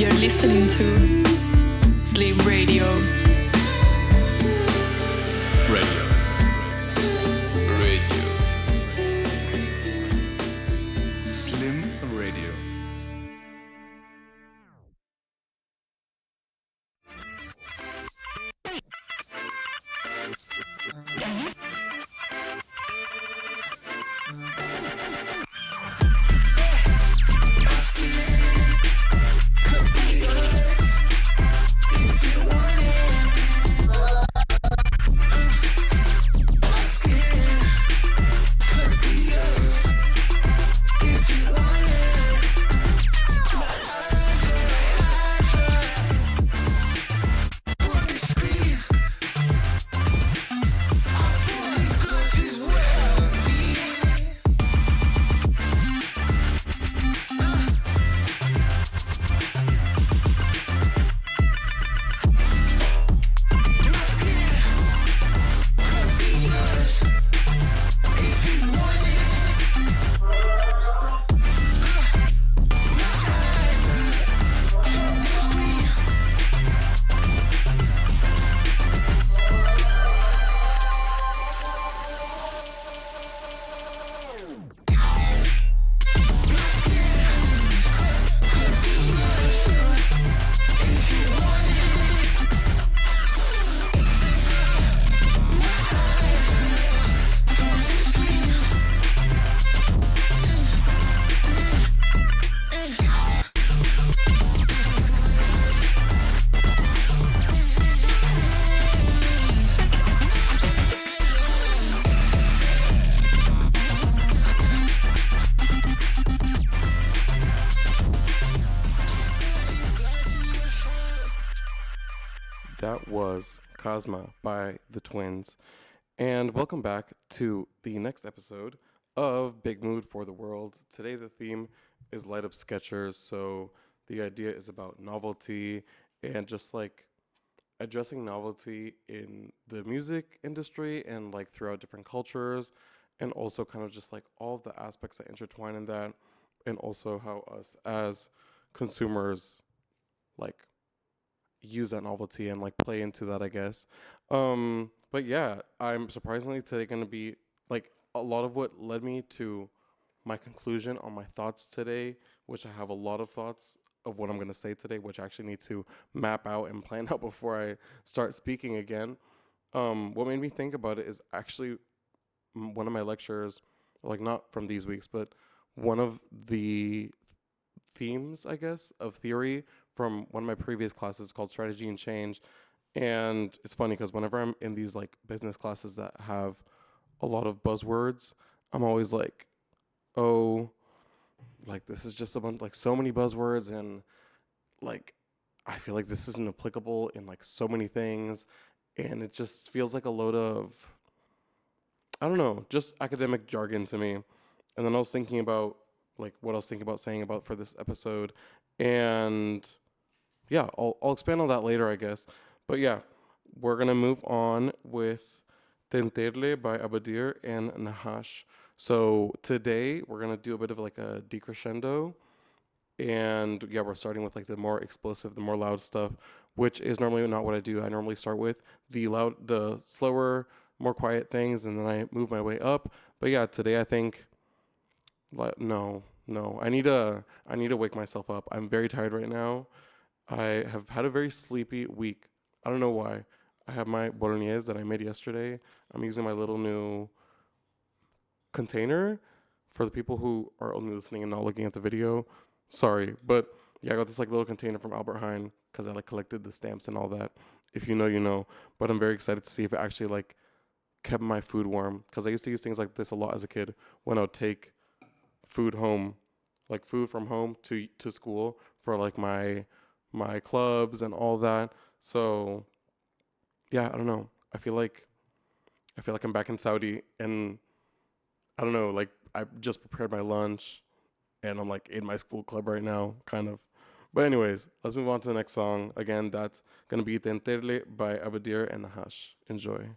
You're listening to Slim Radio. Radio. Radio. Slim Radio. That was Cosma by the Twins. And welcome back to the next episode of Big Mood for the World. Today the theme is Light Up Sketchers. So the idea is about novelty and just like addressing novelty in the music industry and like throughout different cultures, and also kind of just like all of the aspects that intertwine in that, and also how us as consumers like use that novelty and like play into that, I guess. But yeah, I'm surprisingly today going to be like a lot of what led me to my conclusion on my thoughts today, which I have a lot of thoughts of what I'm going to say today, which I actually need to map out and plan out before I start speaking again. What made me think about it is actually one of my lectures, like not from these weeks, but one of the themes, I guess, of theory from one of my previous classes called Strategy and Change. And it's funny because whenever I'm in these like business classes that have a lot of buzzwords, I'm always like, oh, like this is just a bunch, like so many buzzwords, and like I feel like this isn't applicable in like so many things, and it just feels like a load of, I don't know, just academic jargon to me. And then I was thinking about like what I was thinking about saying about for this episode, and yeah, I'll expand on that later, I guess. But yeah, we're gonna move on with Tenterle by Abadir and Nahash. So today we're gonna do a bit of like a decrescendo, and yeah, we're starting with like the more explosive, the more loud stuff, which is normally not what I do. I normally start with the slower, more quiet things, and then I move my way up. But yeah, today I think, no, I need to wake myself up. I'm very tired right now. I have had a very sleepy week. I don't know why. I have my bolognese that I made yesterday. I'm using my little new container. For the people who are only listening and not looking at the video, sorry. But yeah, I got this like little container from Albert Heijn because I like collected the stamps and all that. If you know, you know. But I'm very excited to see if it actually like kept my food warm, because I used to use things like this a lot as a kid when I would take food home, like food from home to school for like my clubs and all that. So yeah, I don't know. I feel like I'm back in Saudi, and I don't know, like I just prepared my lunch and I'm like in my school club right now, kind of. But anyways, let's move on to the next song. Again, that's gonna be Tenterle by Abadir and Nahash. Enjoy.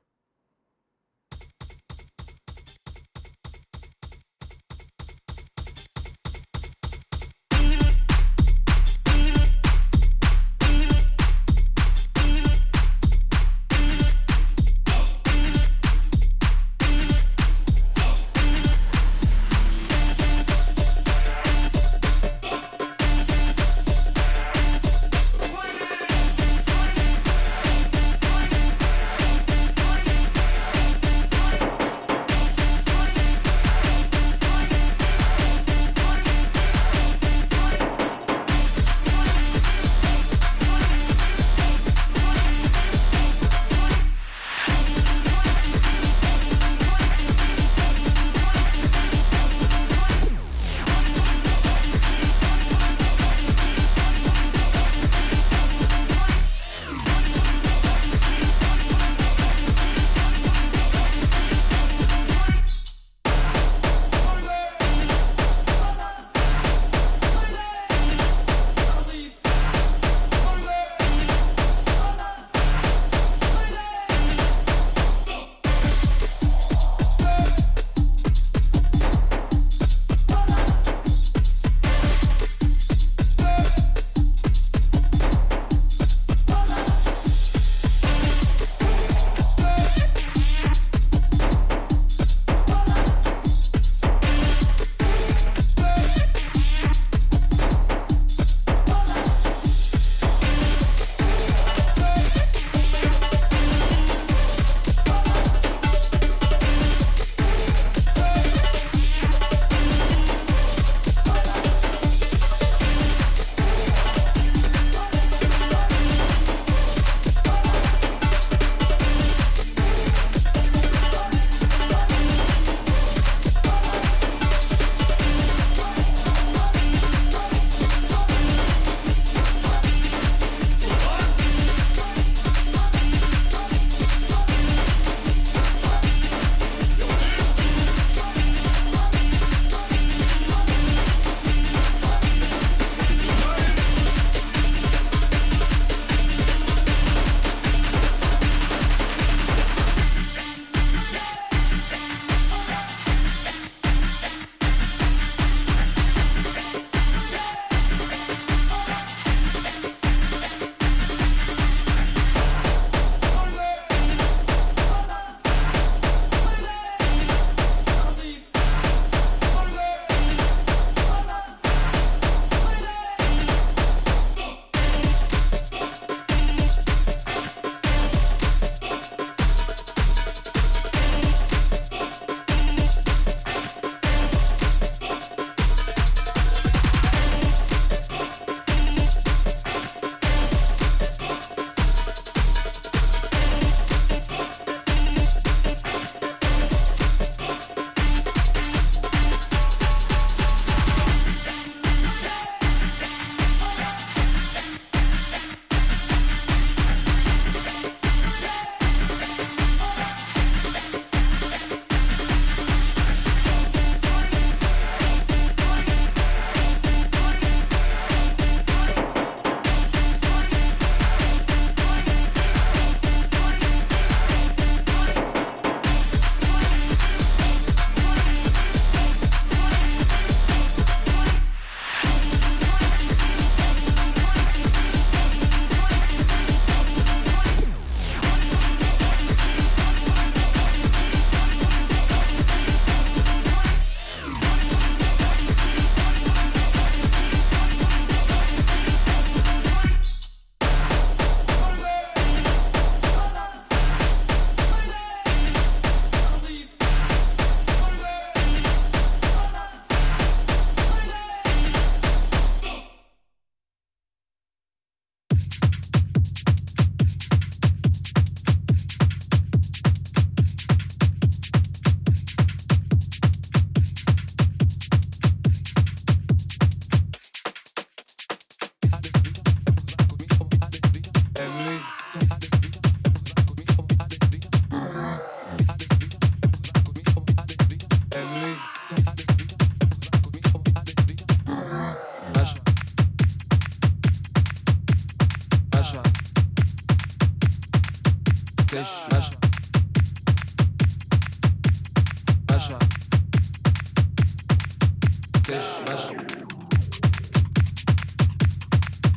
باشا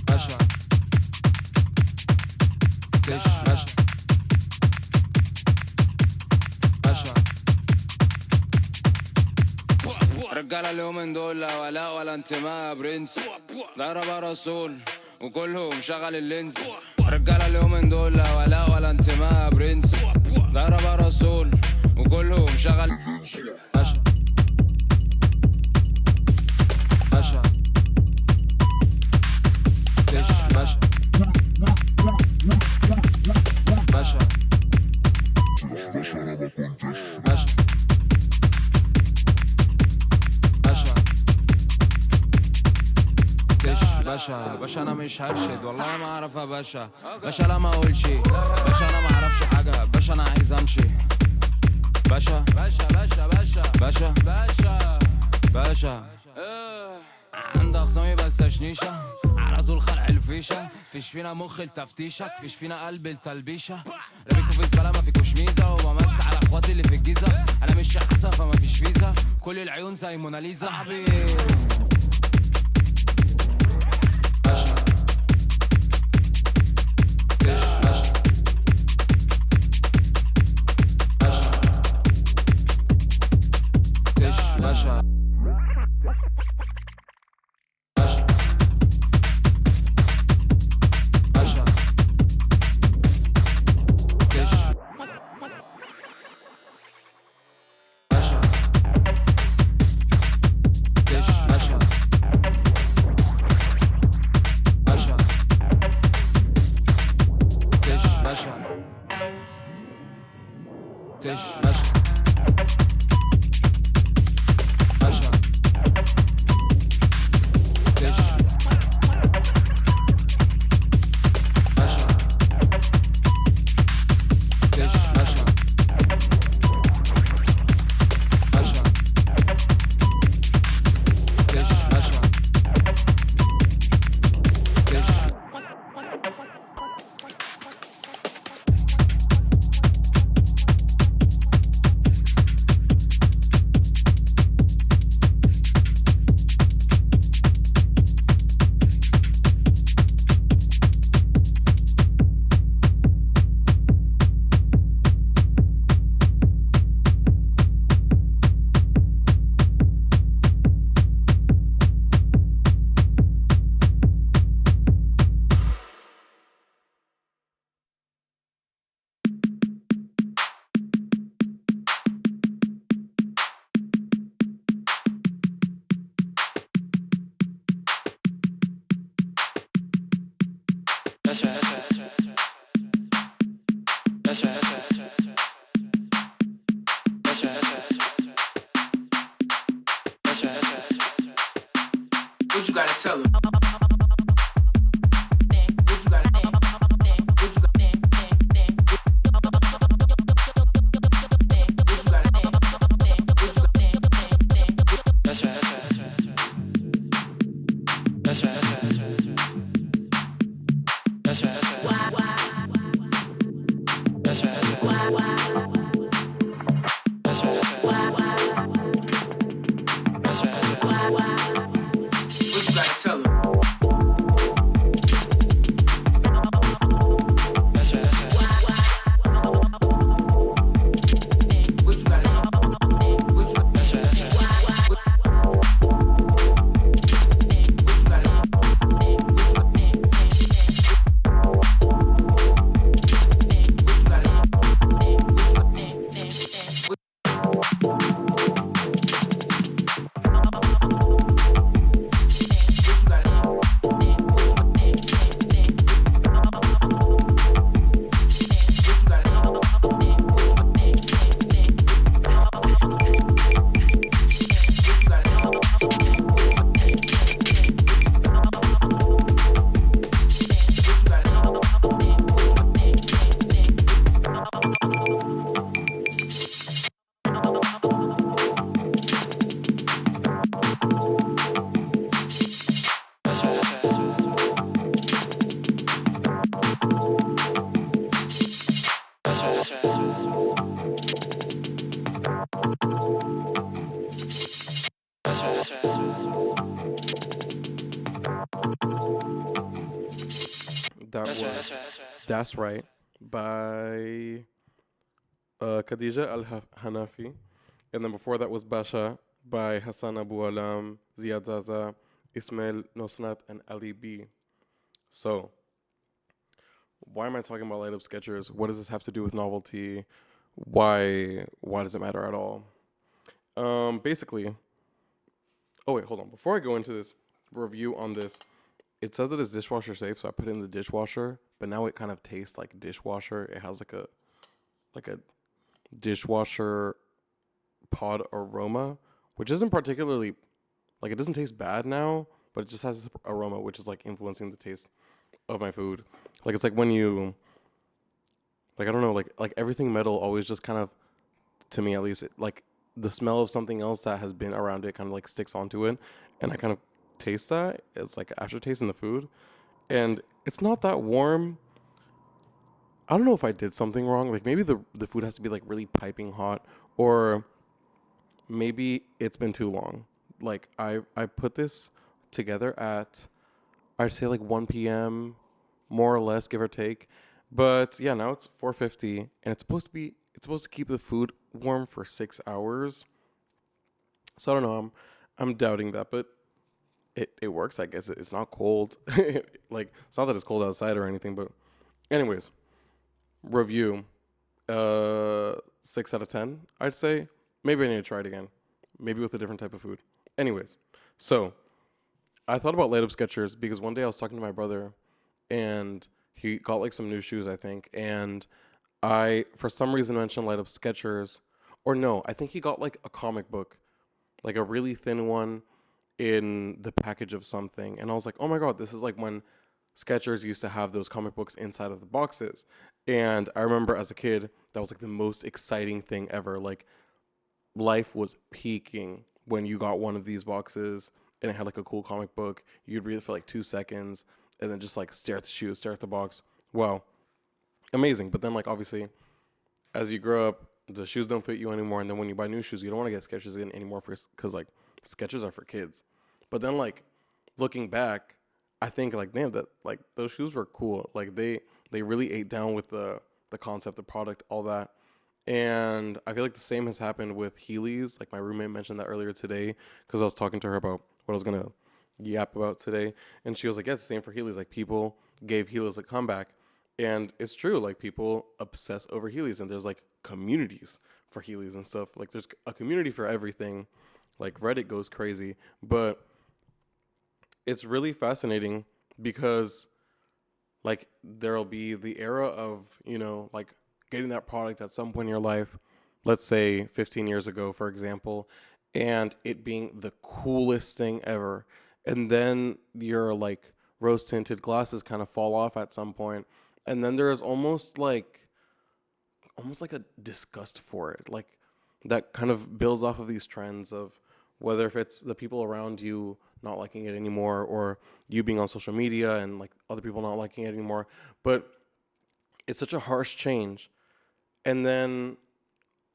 باشا دش باشا باشا رجالة اليومين دول لا ولاء ولا انتماء برنس ضرب رسول وكلهم شغل اللينز رجالة اليومين دول لا ولاء ولا انتماء برنس ضرب رسول وكلهم شغل باشا باشا دش باشا باشا باشا باشا باشا انا مش هرشد والله ما اعرف يا باشا باشا لا ما اقولش باشا انا ما اعرفش حاجه باشا انا عايز امشي باشا باشا باشا باشا باشا باشا باشا عند اخصامي بس تشنيشه على طول خلع الفيشه فيش فينا مخ لتفتيشك فيش فينا قلب التلبيشه رميكوا في زباله ما فيكوش ميزه وبمس على اخواتي اللي في الجيزه انا مش شحسه فما فيش فيزا كل العيون زي موناليزا حبيبي باشا دش باشا باشا دش باشا باشا باشا دش باشا دش باشا باشا دش باشا دش باشا باشا دش باشا دش باشا باشا دش باشا دش What you gotta tell him? What you gotta what you got? What you That's right. That's right. That's right. That's right. That's right. That's right. What you gotta tell him? That was That's Right by Khadija Al-Hanafi. And then before that was Basha by Hassan Abu Alam, Ziad Zaza, Ismail Nosnat, and Ali B. So, why am I talking about light up Skechers? What does this have to do with novelty? Why does it matter at all? Basically, oh wait, hold on. Before I go into this review on this, it says that it's dishwasher safe, so I put it in the dishwasher, but now it kind of tastes like dishwasher. It has like a dishwasher pod aroma, which isn't particularly like, it doesn't taste bad now, but it just has this aroma which is like influencing the taste of my food. Like, it's like when you, like, I don't know, like everything metal always just kind of, to me at least, like the smell of something else that has been around it kind of like sticks onto it, and I kind of taste that. It's like aftertaste in the food, and it's not that warm. I don't know if I did something wrong. Like, maybe the food has to be like really piping hot, or maybe it's been too long. Like, I put this together at, I'd say like 1 p.m. more or less, give or take. But yeah, now it's 4:50, and it's supposed to keep the food warm for 6 hours. So I don't know. I'm doubting that, but it works. I guess it's not cold. Like, it's not that it's cold outside or anything. But anyways, review. 6 out of 10, I'd say. Maybe I need to try it again. Maybe with a different type of food. Anyways, so I thought about light up Skechers because one day I was talking to my brother, and he got like some new shoes, I think, and I, for some reason, mentioned light up Skechers, or no, I think he got like a comic book, like a really thin one in the package of something, and I was like, oh my god, this is like when Skechers used to have those comic books inside of the boxes. And I remember as a kid, that was like the most exciting thing ever. Like, life was peaking when you got one of these boxes and it had like a cool comic book. You'd read it for like 2 seconds and then just like stare at the shoe, stare at the box. Wow. Amazing. But then, like, obviously, as you grow up, the shoes don't fit you anymore. And then when you buy new shoes, you don't want to get Skechers again anymore because like Skechers are for kids. But then, like, looking back, I think like, damn, that like those shoes were cool. Like, they really ate down with the concept, the product, all that. And I feel like the same has happened with Heelys. Like, my roommate mentioned that earlier today because I was talking to her about what I was going to yap about today. And she was like, yeah, it's the same for Heelys. Like, people gave Heelys a comeback. And it's true. Like, people obsess over Heelys. And there's like communities for Heelys and stuff. Like, there's a community for everything. Like, Reddit goes crazy. But it's really fascinating because, like, there'll be the era of, you know, like, getting that product at some point in your life, let's say 15 years ago, for example, and it being the coolest thing ever. And then your like rose tinted glasses kind of fall off at some point. And then there is almost like a disgust for it. Like, that kind of builds off of these trends of whether if it's the people around you not liking it anymore, or you being on social media and like other people not liking it anymore. But it's such a harsh change. And then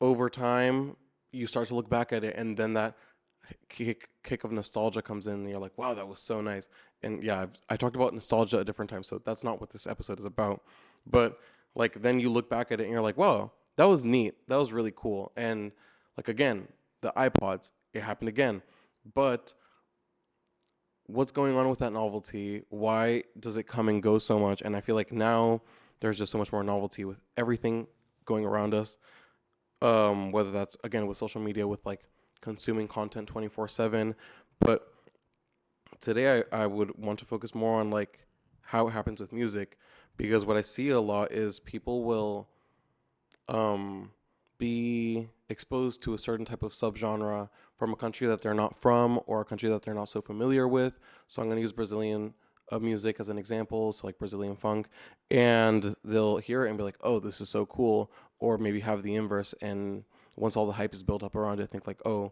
over time, you start to look back at it, and then that kick of nostalgia comes in, and you're like, wow, that was so nice. And yeah, I talked about nostalgia at different times, so that's not what this episode is about. But like, then you look back at it, and you're like, wow, that was neat. That was really cool. And like, again, the iPods, it happened again. But what's going on with that novelty? Why does it come and go so much? And I feel like now there's just so much more novelty with everything going around us, whether that's, again, with social media, with like consuming content 24/7. But today I would want to focus more on like how it happens with music, because what I see a lot is people will be exposed to a certain type of subgenre from a country that they're not from, or a country that they're not so familiar with. So I'm going to use Brazilian music as an example, so like Brazilian funk, and they'll hear it and be like, oh, this is so cool. Or maybe have the inverse, and once all the hype is built up around it, think like, oh,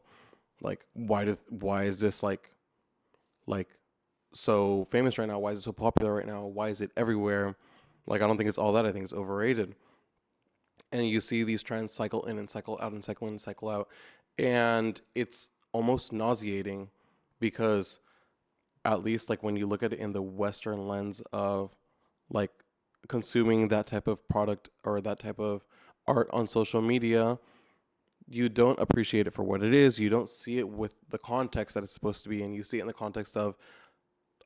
like, why is this like so famous right now? Why is it so popular right now? Why is it everywhere? Like, I don't think it's all that. I think it's overrated. And you see these trends cycle in and cycle out and cycle in and cycle out. And it's almost nauseating, because at least like when you look at it in the Western lens of like consuming that type of product or that type of art on social media, you don't appreciate it for what it is. You don't see it with the context that it's supposed to be in. You see it in the context of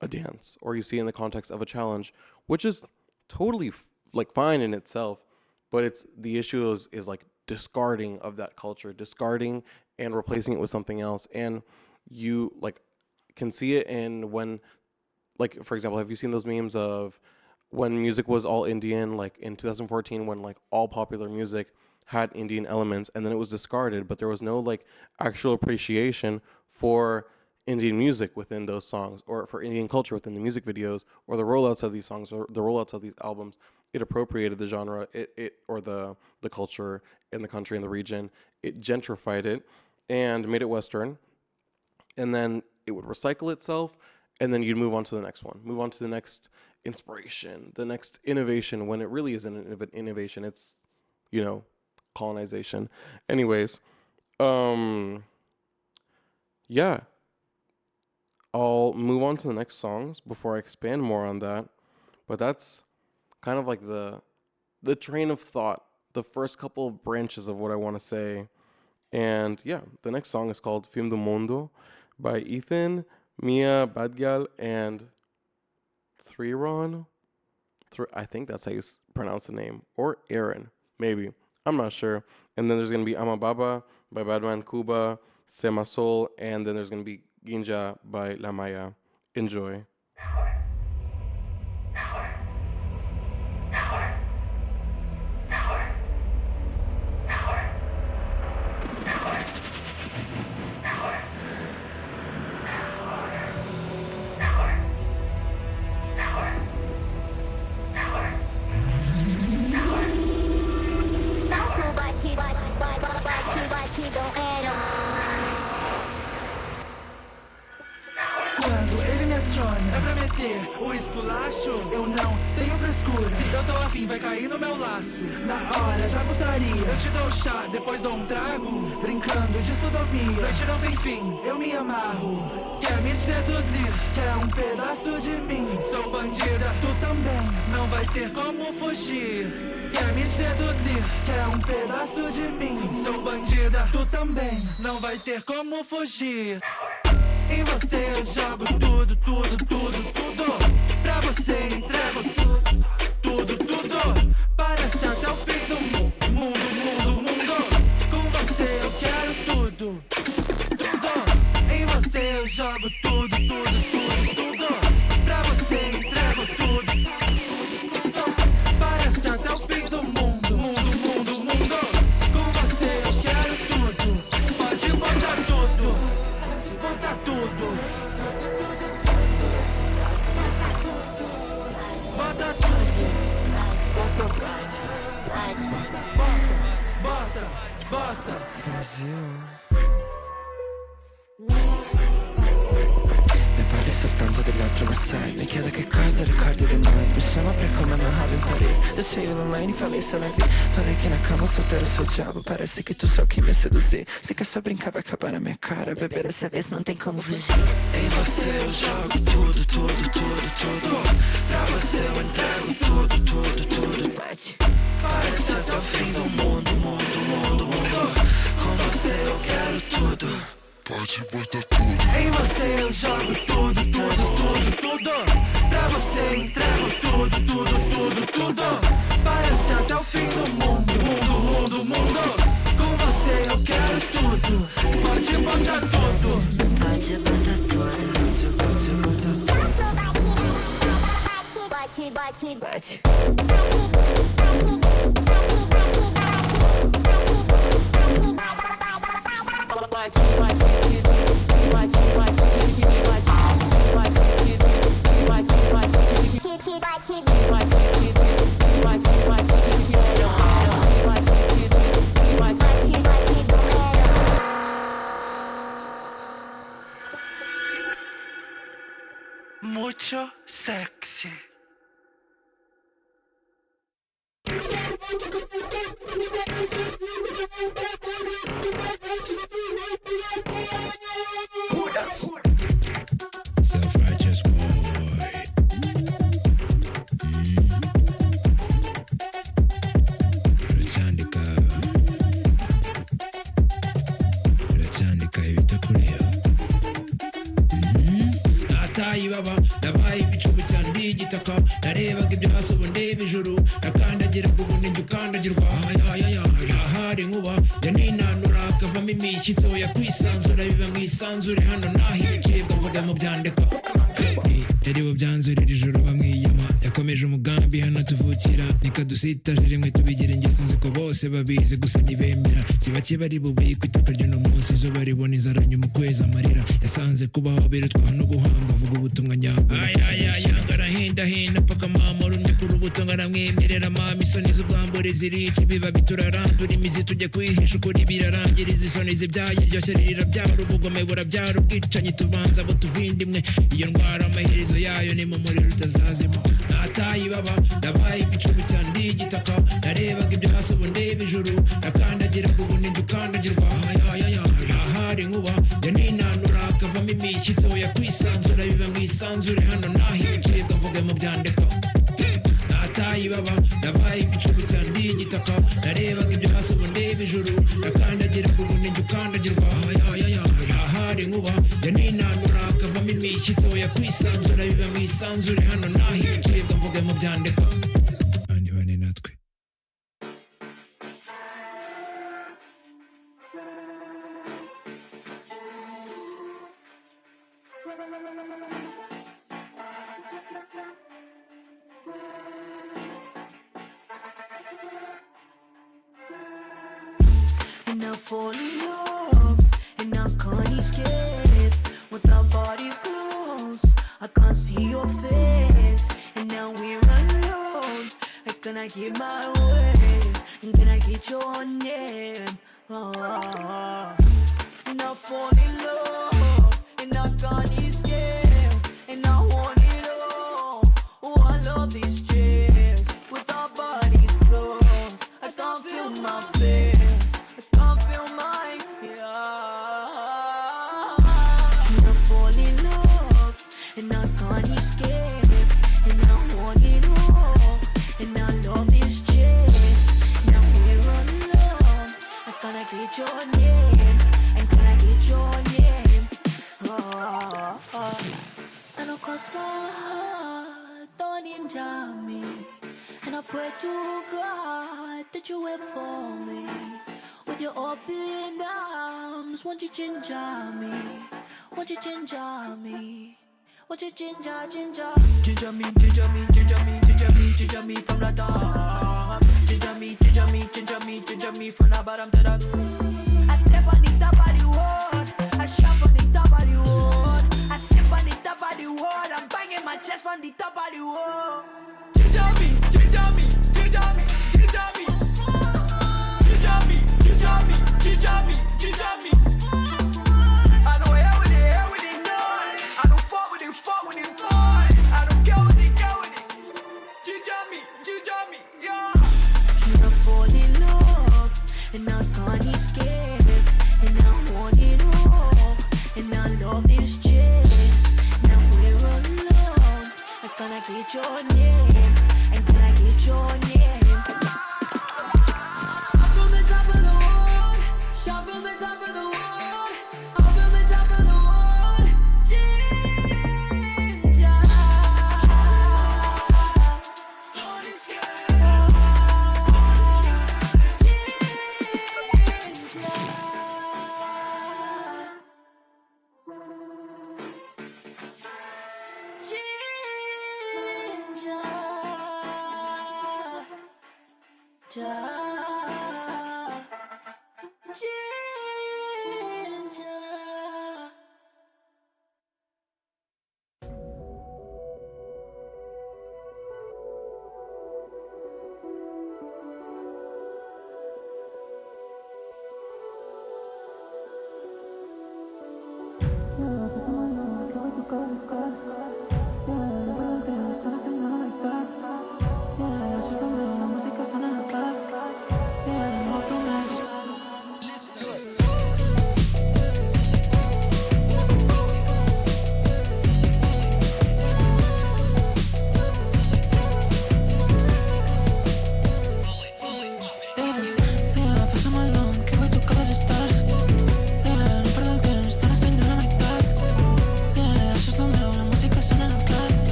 a dance, or you see it in the context of a challenge, which is totally like fine in itself. But it's the issue is like discarding of that culture, discarding and replacing it with something else. And you like can see it in when, like, for example, have you seen those memes of when music was all Indian, like in 2014, when like all popular music had Indian elements and then it was discarded, but there was no like actual appreciation for Indian music within those songs, or for Indian culture within the music videos, or the rollouts of these songs, or the rollouts of these albums. It appropriated the genre, or the culture in the country, in the region. It gentrified it and made it Western, and then it would recycle itself, and then you'd move on to the next one, move on to the next inspiration, the next innovation, when it really isn't an innovation. It's, colonization. Anyways, yeah. I'll move on to the next songs before I expand more on that. But that's kind of like the train of thought, the first couple of branches of what I want to say. And yeah, the next song is called Film do Mundo by Ethan, Mia Badgal, and Threeron. I think that's how you pronounce the name. Or Aaron, maybe. I'm not sure. And then there's going to be Amababa by Badman Kuba, Sema Sol, and then there's going to be Ginja by La Maya. Enjoy. Quando ele me aciona, é pra meter o esculacho. Eu não tenho frescura. Se eu tô afim, vai cair no meu laço. Na hora da putaria, eu te dou chá, depois dou um trago. Brincando de sodomia, noite não tem fim, eu me amarro. Quer me seduzir, quer um pedaço de mim. Sou bandida, tu também, não vai ter como fugir. Quer me seduzir, quer um pedaço de mim. Sou bandida, tu também, não vai ter como fugir. Em você eu jogo tudo, tudo, tudo, tudo. Pra você entrego tudo, tudo, tudo. Parece até o fim do mundo, mundo, mundo. Com você eu quero tudo, tudo. Em você eu jogo tudo, tudo, tudo, tudo. Pra você entrego tudo, tudo. Parece até o fim do mundo, mundo, mundo, mundo. Com você eu quero tudo. Pode botar tudo, bota tudo, bota tudo, bota. Brasil. Ne parli soltanto degli altri ma sai, le chiedo che cosa ricordi di noi. Mi chiama per come me hub in Paris. Deixei eu online e falei se ela vi. Falei que na cama solteiro sou o diabo. Parece que tu só quer me seduzir. Se quer só brincar vai acabar na minha cara. Bebê, dessa vez não tem como fugir. Em você eu jogo tudo, tudo, tudo, tudo. Pra você eu entrego tudo, tudo, tudo. Bate, parece até o fim do mundo, mundo, mundo, mundo. Com você eu quero tudo. Pode botar tudo. Em você eu jogo tudo, tudo, tudo, tudo. Pra você entrego tudo, tudo, tudo, tudo. Parece até o fim do mundo, mundo, mundo, mundo. Com você eu quero tudo. Pode botar tudo. Pode botar tudo. Pode botar tudo. Bate, bate, bate. Mucho sexy. Self-righteous boy. ibaba nabaye ibicubi cyandi igitaka narebaga ibyo hasi ubu ndeba ijuru nakandagira ubu ninjye ukandagirwa ahari nkuba ya ninanura akavamo imishyitso ya kwisanzura biba mu isanzure hano naho ibicibwa mvuga mu byandika yaribo byanzurira ijoro bamwiyama yakomeje umugambi hano tuvukira nikadusitaje rimwe tubigira ingeso nzi ko bose babizi gusa ntibemera si bake bari bubikwa itaka ry'uno munsi izuba ribona inzara nyuma ukwezi amarira yasanze kubaho birutwa no guhamba avuga ubutumwa nyabwo yanga arahindahinda paka mama rumye ku rubuto ngaramwemerera mama isoni z'ubwambure zirica ibibabi turarandura imizi tujya kwihisha ukuri birarangiriza isoni zibyaye iryo shyari rirabyara ubugome burabyara ubwicanyi tubanza abo tuvindimwe iyo ndwara amaherezo yayo ni mu muriro utazazima nataye ibaba nabaye ibicubi cyandi igitaka narebaga ibyo hasi ubu ndeba ijuru nakandagira ubu ninjye ukandagirwa ahari nkuba ya ninanura akavamo imishyitso ya kwisanzura biba mu isanzure hano naho ibicibwa mvuga mu byandika nataye ibaba nabaye ibicubi cyandi igitaka narebaga ibyo hasi ubu ndeba ijuru nakandagira ubu ninjye ukandagirwa ahari nkuba ya ninanura akavamo imishyitso ya kwisanzura biba mu isanzure hano naho ibicibwa mvuga mu byandika bane bane natwe And I fall in love, and I can't escape. With our bodies close, I can't see your face. And now we're alone. Can I get my way? And can I get your name? And I fall in love, and I can't escape. And I want it all. Oh, I love these chairs. With our bodies close, I can't feel my face. I can't feel my And I fall in love, and I can't escape. And I want it all. And I love these chairs. Now we're alone. Can I get your name? And can I get your name? And across my heart, don't injure me. And I pray to God that you wait for me. With your open arms, won't you ginger me? Won't you ginger me? Won't you ginger, ginger? Ginger me, ginger me, ginger me, ginger me, ginger me from the top. Ginger me, ginger me, ginger me, ginger me from the bottom to the I step on the top of the world. I shove on the top of the world. I sip on the top of the world. I'm banging my chest from the top of the world. Ginger me, ginger me, ginger me, ginger me. Ginger me, ginger me, ginger me, ginger me. I don't hear with it, hear with it, no. I don't fuck with it, boy. I don't care with it, care with it. Ginger me, yeah. And I fall in love, and I can't escape. And I want it all, and I love these chicks. Now we're alone. Can I get your name? And can I get your name? Up from the top of the world, shout from the top of the world. Up from the top of the world, ginger.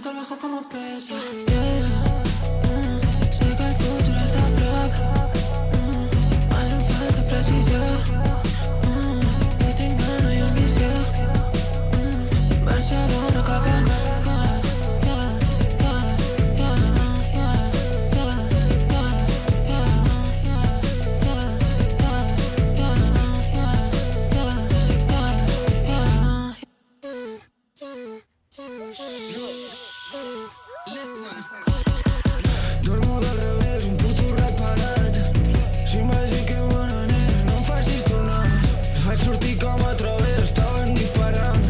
escucha el bajo como pesa. Sé que el futuro está a prueba. Hace falta precisión. Y te engano y ambición. Barcelona, Capel. Dormo al revés, un puto rat parat. Si m'hagi que bona nena, no em facis tornar. Vaig sortir com a través, estaven disparant.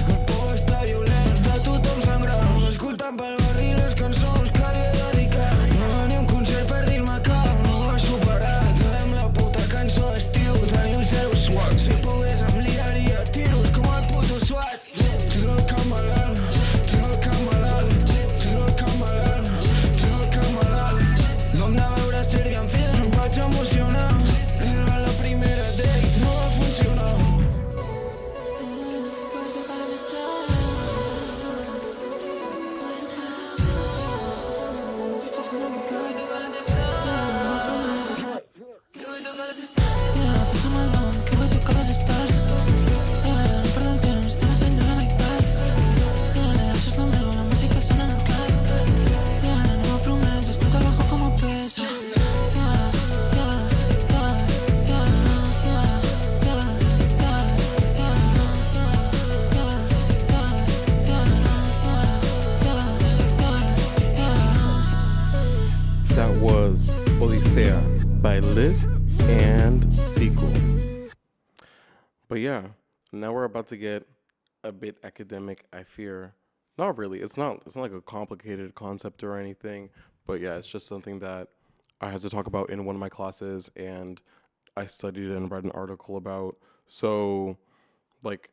El por està violent, està tothom sangrant. Escoltant pel barri les cançons que li he dedicat. No va ni un concert per dir-me que no ho has superat. Farem la puta cançó d'estiu, teniu zero swag. Si pogués em liaria tiros com el puto SWAT. Tinc el cap malalt, tinc el cap malalt, tinc el cap malalt, tinc el cap malalt. Vam anar a veure Serbian Films, em vaig emocionar. Era la primera date, no va funcionar. Pásame el don, que voy a tocar las stars. No perdo el tiempo, están haciendo la mitad. Eso es lo mío, la música suena en el club. No promesas, escucha el bajo como pesa. That was Odisea by Liv and Sequel. But yeah, now we're about to get a bit academic, I fear. Not really. It's not like a complicated concept or anything, but yeah, it's just something that I had to talk about in one of my classes and I studied and read an article about. So like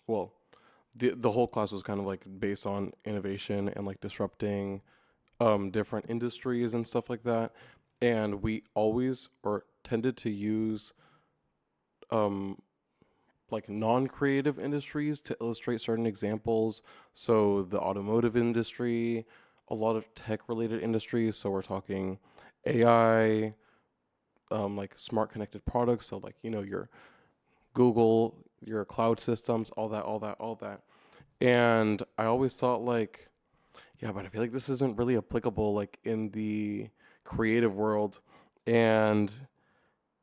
well, the whole class was kind of like based on innovation and like disrupting different industries and stuff like that. And we always or tended to use like non-creative industries to illustrate certain examples. So the automotive industry, a lot of tech-related industries. So we're talking AI, like smart connected products. So like, you know, your Google, your cloud systems, all that. And I always thought like, yeah, but I feel like this isn't really applicable like in the creative world. And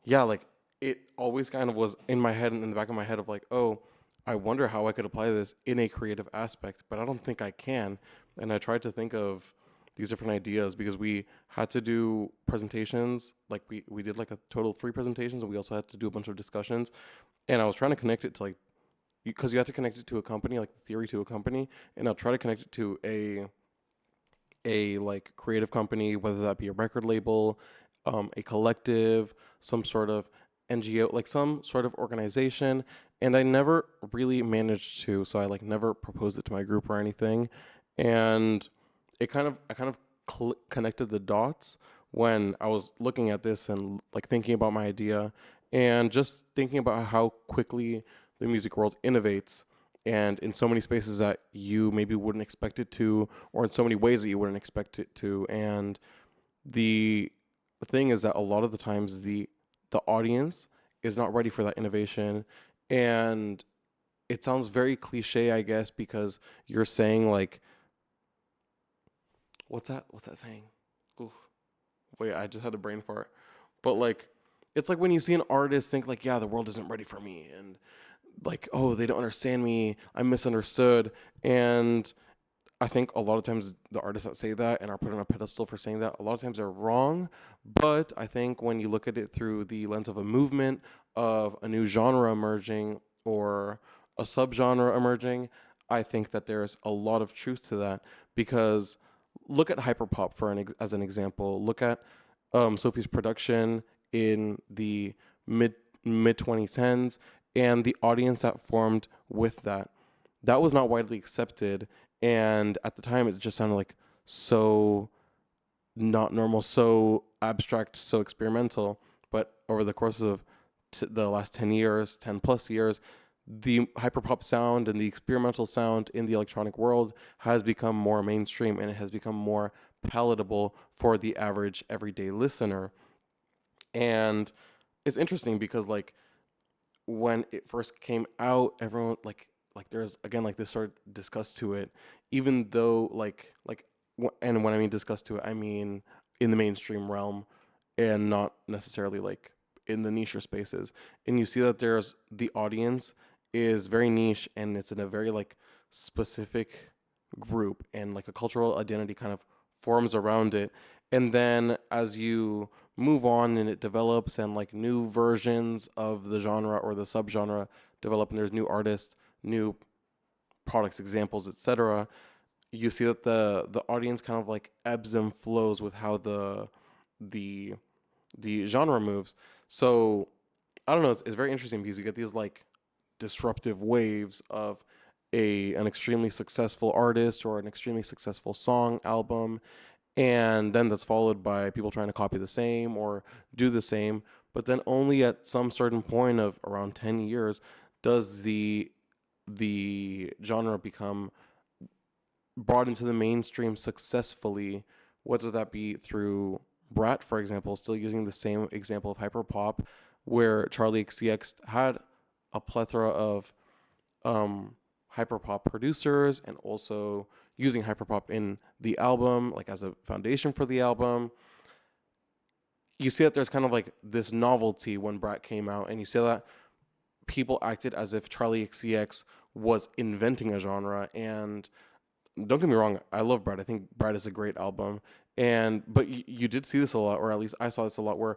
yeah, like it always kind of was in my head and in the back of my head of like, oh, I wonder how I could apply this in a creative aspect, but I don't think I can. And I tried to think of these different ideas because we had to do presentations. Like we did like a total of 3 presentations, and we also had to do a bunch of discussions. And I was trying to connect it to like, because you have to connect it to a company, like the theory to a company, and I'll try to connect it to a like creative company, whether that be a record label, a collective, some sort of NGO, like some sort of organization. And I never really managed to, so I like never proposed it to my group or anything. And I kind of connected the dots when I was looking at this and like thinking about my idea and just thinking about how quickly the music world innovates, and in so many spaces that you maybe wouldn't expect it to, or in so many ways that you wouldn't expect it to. And the thing is that a lot of the times the audience is not ready for that innovation. And it sounds very cliche, I guess, because you're saying like, what's that saying? Oof. Wait, I just had a brain fart. But like, it's like when you see an artist think like, yeah, the world isn't ready for me, and like, oh, they don't understand me, I'm misunderstood. And I think a lot of times the artists that say that and are put on a pedestal for saying that, a lot of times they're wrong. But I think when you look at it through the lens of a movement, of a new genre emerging or a subgenre emerging, I think that there's a lot of truth to that. Because look at hyperpop as an example. Look at Sophie's production in the mid 2010s and the audience that formed with that. That was not widely accepted. And at the time, it just sounded like so not normal, so abstract, so experimental. But over the course of the last 10 plus years, the hyperpop sound and the experimental sound in the electronic world has become more mainstream, and it has become more palatable for the average everyday listener. And it's interesting because like when it first came out, everyone like there's again like this sort of disgust to it, even though and when I mean disgust to it, I mean in the mainstream realm and not necessarily like in the niche spaces. And you see that there's the audience is very niche, and it's in a very like specific group, and like a cultural identity kind of forms around it. And then as you move on and it develops, and like new versions of the genre or the subgenre develop, and there's new artists, new products, examples, etc., you see that the audience kind of like ebbs and flows with how the genre moves. So I don't know, it's very interesting because you get these like disruptive waves of an extremely successful artist or an extremely successful song album, and then that's followed by people trying to copy the same or do the same. But then only at some certain point of around 10 years does the genre become brought into the mainstream successfully, whether that be through Brat, for example, still using the same example of hyperpop, where Charlie XCX had a plethora of hyperpop producers, and also using hyperpop in the album, like as a foundation for the album. You see that there's kind of like this novelty when Brat came out, and you see that people acted as if Charlie XCX was inventing a genre. And don't get me wrong, I love Brat. I think Brat is a great album. But you did see this a lot, or at least I saw this a lot, where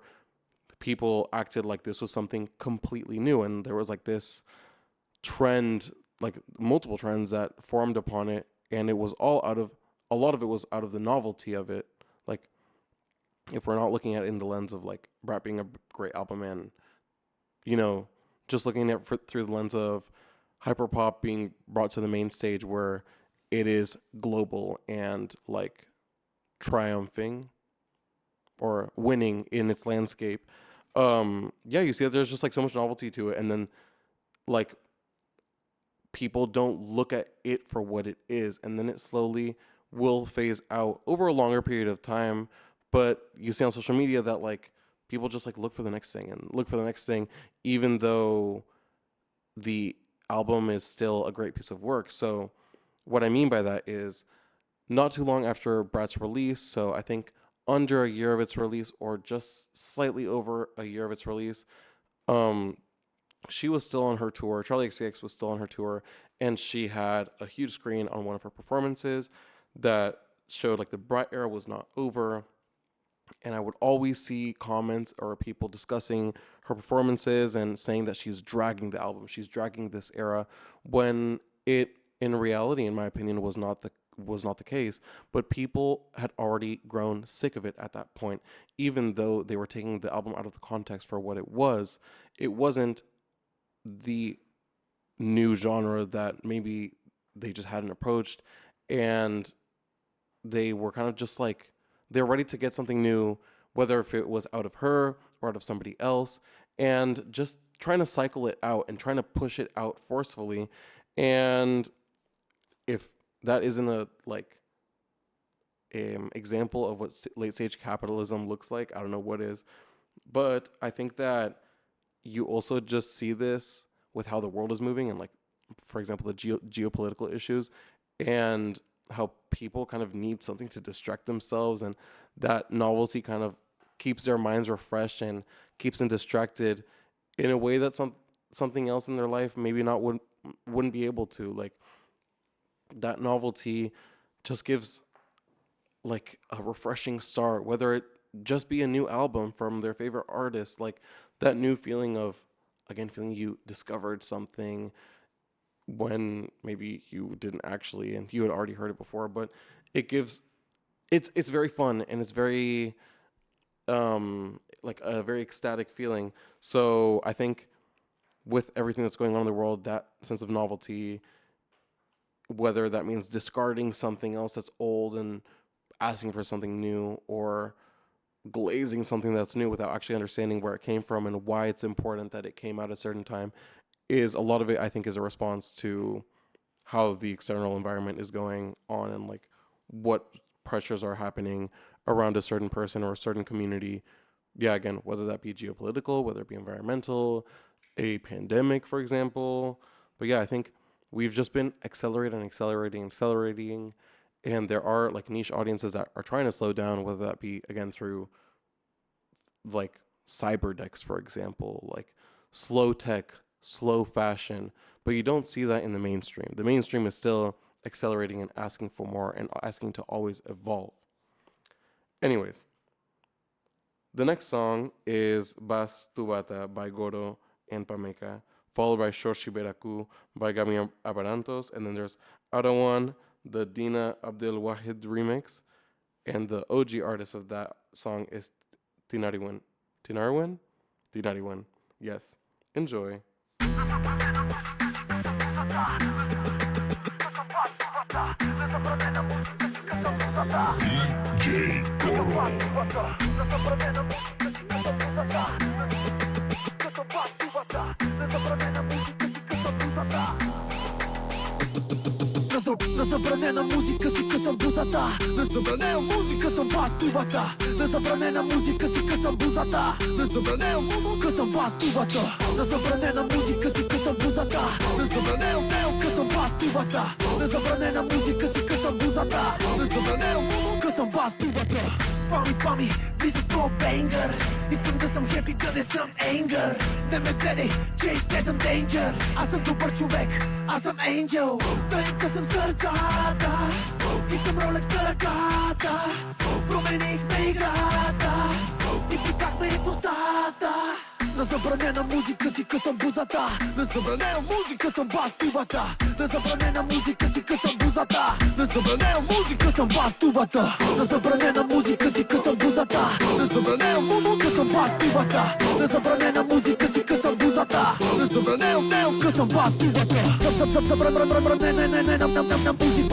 people acted like this was something completely new, and there was like this trend, like multiple trends that formed upon it, and it was all a lot of it was out of the novelty of it. Like, if we're not looking at it in the lens of like Brat being a great album, and just looking at it through the lens of hyperpop being brought to the main stage, where it is global and like triumphing or winning in its landscape. You see that there's just like so much novelty to it, and then like people don't look at it for what it is, and then it slowly will phase out over a longer period of time. But you see on social media that like people just like look for the next thing and look for the next thing, even though the album is still a great piece of work. So what I mean by that is, not too long after Brat's release, so I think under a year of its release, or just slightly over a year of its release, she was still on her tour. Charlie XCX was still on her tour, and she had a huge screen on one of her performances that showed like the Brat era was not over. And I would always see comments or people discussing her performances and saying that she's dragging the album, she's dragging this era, when it, in reality, in my opinion, was not the case. But people had already grown sick of it at that point, even though they were taking the album out of the context for what it was. It wasn't the new genre that maybe they just hadn't approached, and they were kind of just like, they're ready to get something new, whether if it was out of her or out of somebody else, and just trying to cycle it out and trying to push it out forcefully. And if that isn't a example of what late stage capitalism looks like, I don't know what is. But I think that you also just see this with how the world is moving, and like, for example, the geopolitical issues, and how people kind of need something to distract themselves, and that novelty kind of keeps their minds refreshed and keeps them distracted in a way that something else in their life maybe not wouldn't be able to. Like, that novelty just gives like a refreshing start, whether it just be a new album from their favorite artist, like that new feeling of, again, feeling you discovered something when maybe you didn't actually, and you had already heard it before. But it's very fun, and it's very like a very ecstatic feeling. So I think with everything that's going on in the world, that sense of novelty, whether that means discarding something else that's old and asking for something new, or glazing something that's new without actually understanding where it came from and why it's important that it came out at a certain time, is a lot of it, I think, is a response to how the external environment is going on and like what pressures are happening around a certain person or a certain community. Yeah, again, whether that be geopolitical, whether it be environmental, a pandemic, for example. But yeah, I think we've just been accelerating, and there are like niche audiences that are trying to slow down, whether that be again through like cyber decks, for example, like slow tech, slow fashion, but you don't see that in the mainstream. The mainstream is still accelerating and asking for more and asking to always evolve. Anyways, the next song is Bas Tubata by Goro and Pameka, followed by Shoshi Beraku by Gami Abarantos, and then there's Arawan, the Dina Abdel Wahid remix, and the OG artist of that song is Tinariwen. Tinariwen. Yes. Enjoy. Na zabranena música si că sam buzata. Na zabranena música sam bas tubata. Na zabranena música si că sam buzata. Na zabranena música sam bas tubata. Na zabranena música si că sam buzata. Na zabranena că sam bas tubata. Na zabranena música si că sam buzata. Na zabranena că sam bas tubata. Pami, this is for banger. Искам да съм happy, да не съм anger. Не ме гледай, че изглеждам danger. Аз съм добър човек, аз съм angel. Да им късам сърцата. Искам Rolex на ръката. Променихме играта и пикахме и в устата. На забранена музика си късам бузата. На забранена музика съм бас тубата. На забранена музика си късам бузата. На забранена музика съм бас тубата. На забранена музика си късам бузата. На забранена музика съм бас тубата. На забранена музика си късам бузата. На забранена късам бас тубата. Забранена пузи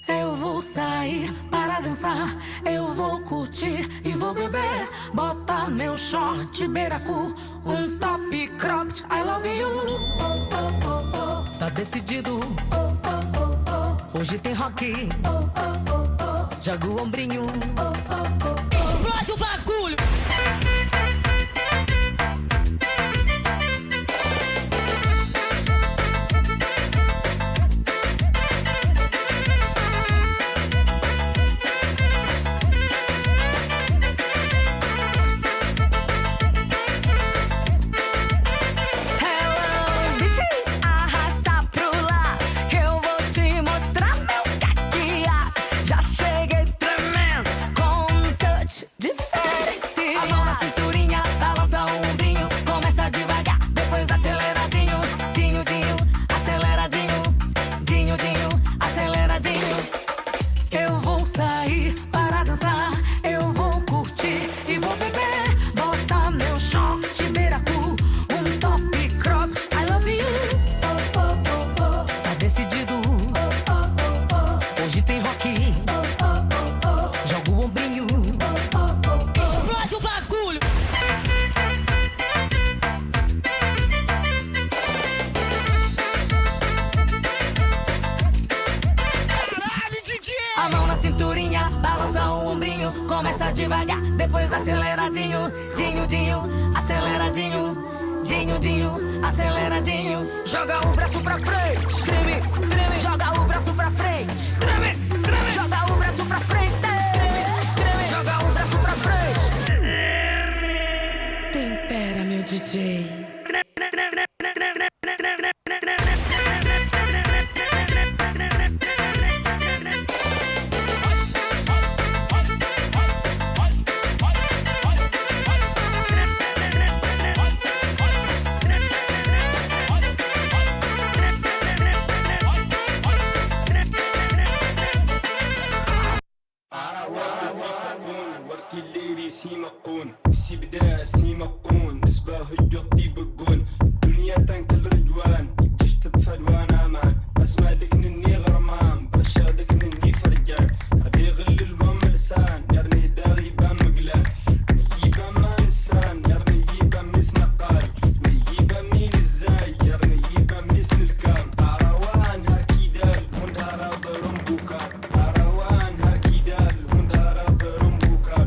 Eu vou sair para dançar, eu vou curtir e vou beber. Bota meu short beiracu, top cropped, I love you. Tá decidido, hoje tem rock. Joga o ombrinho, explode o bagulho. Dinho, dinho, aceleradinho. Joga o braço pra frente. Treme, treme, joga o braço pra frente. Treme, treme, joga o braço pra frente. Treme, treme, joga o braço pra frente. Tempera, meu DJ. سيمقون سي بدا سيمقون نسبة هجوطي بقون الدنيا تنكل رجوان جشت تفدوان امان اسمع دك نني غرمان برشا دك نني فرجان هدي غل البام لسان يرني داغي بام مقلان نجيبا ما انسان يرني يبا مس نقال نجيبا مين الزاي يرني يبا مس الكام اروان هركي دال هندارا ضرم بوكار اروان هركي دال هندارا ضرم بوكار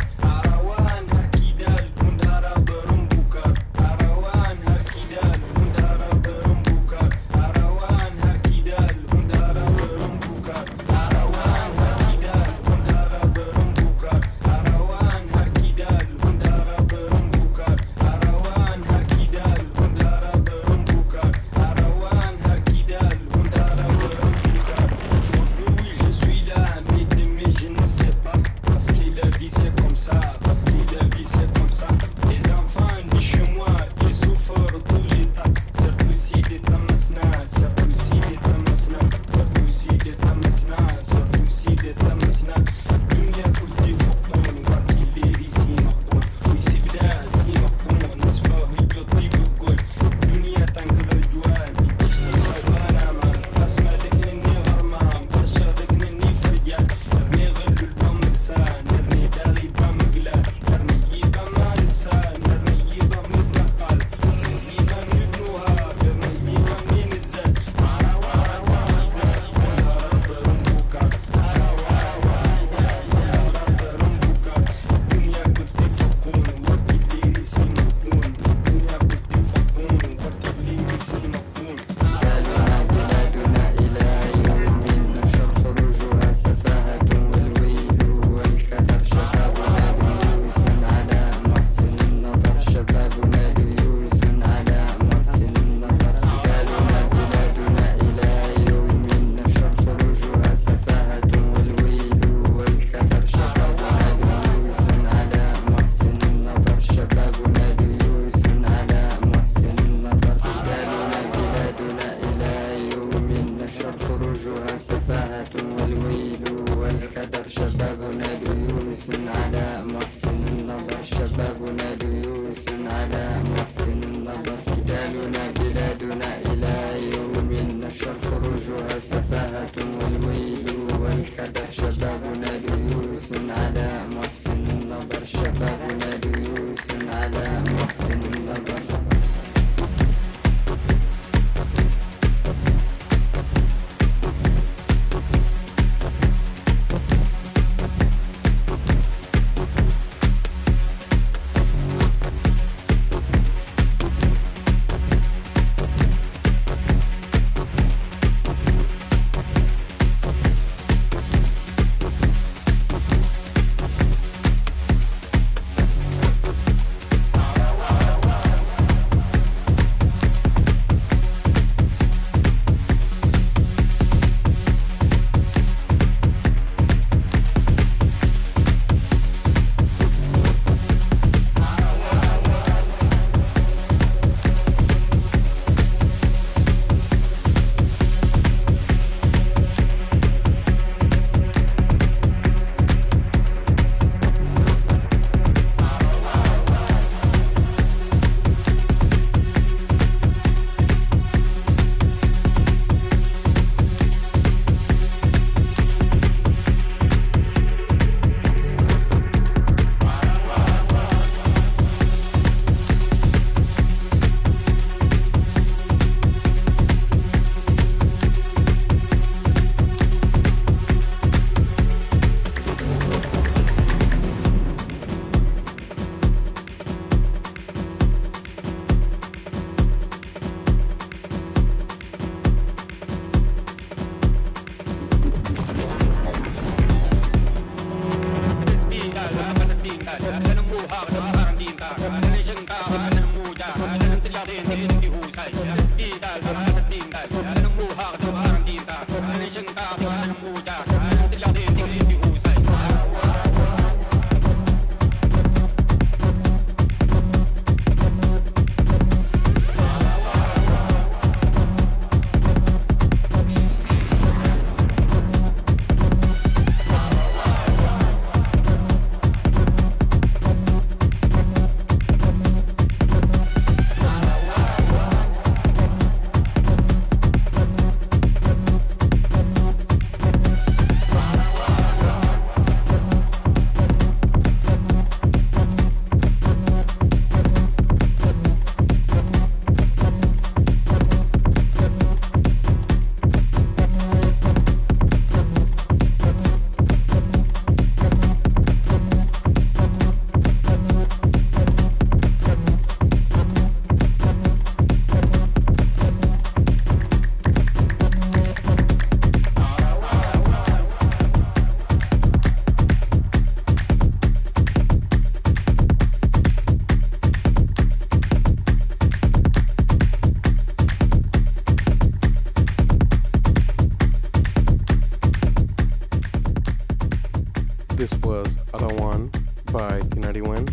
by Tina Win,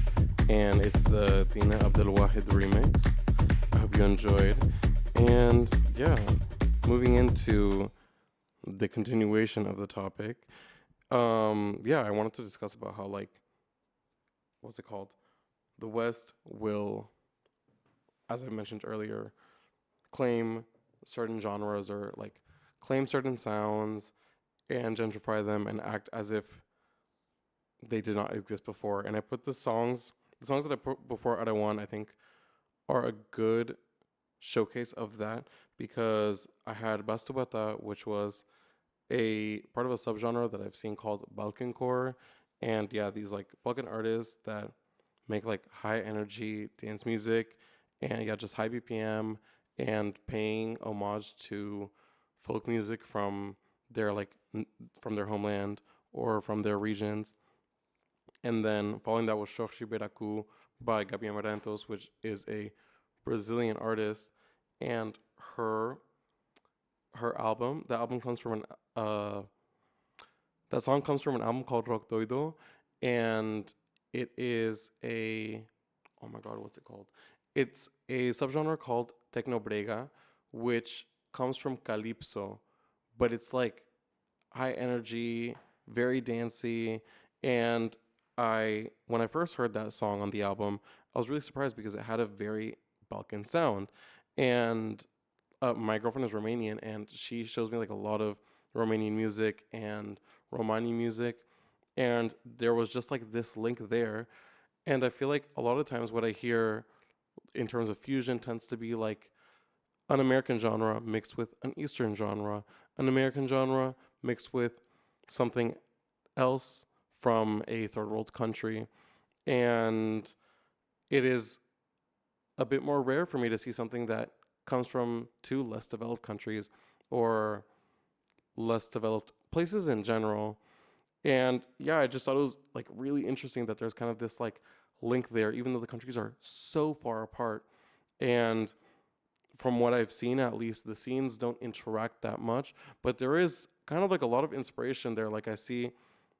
and it's the Tina Abdel Wahid remix. I hope you enjoyed. And yeah, moving into the continuation of the topic, yeah, I wanted to discuss about how, like, what's it called? The West will, as I mentioned earlier, claim certain genres or like claim certain sounds and gentrify them and act as if they did not exist before. And I put the songs that I put before Ada One, I think, are a good showcase of that because I had Bastubata, which was a part of a subgenre that I've seen called Balkancore. And yeah, these like Balkan artists that make like high energy dance music and yeah, just high BPM and paying homage to folk music from their from their homeland or from their regions. And then following that was Xoxi Beraku by Gabi Amarantos, which is a Brazilian artist. And her album, the album comes from an that song comes from an album called Rock Doido, and it is a oh my god, what's it called? It's a subgenre called Techno Brega, which comes from Calypso, but it's like high energy, very dancey, and I when I first heard that song on the album, I was really surprised because it had a very Balkan sound, and my girlfriend is Romanian, and she shows me like a lot of Romanian music and Romani music, and there was just like this link there, and I feel like a lot of times what I hear in terms of fusion tends to be like an American genre mixed with an Eastern genre, an American genre mixed with something else from a third world country. And it is a bit more rare for me to see something that comes from two less developed countries or less developed places in general. And yeah, I just thought it was like really interesting that there's kind of this like link there, even though the countries are so far apart. And from what I've seen, at least, the scenes don't interact that much, but there is kind of like a lot of inspiration there. Like I see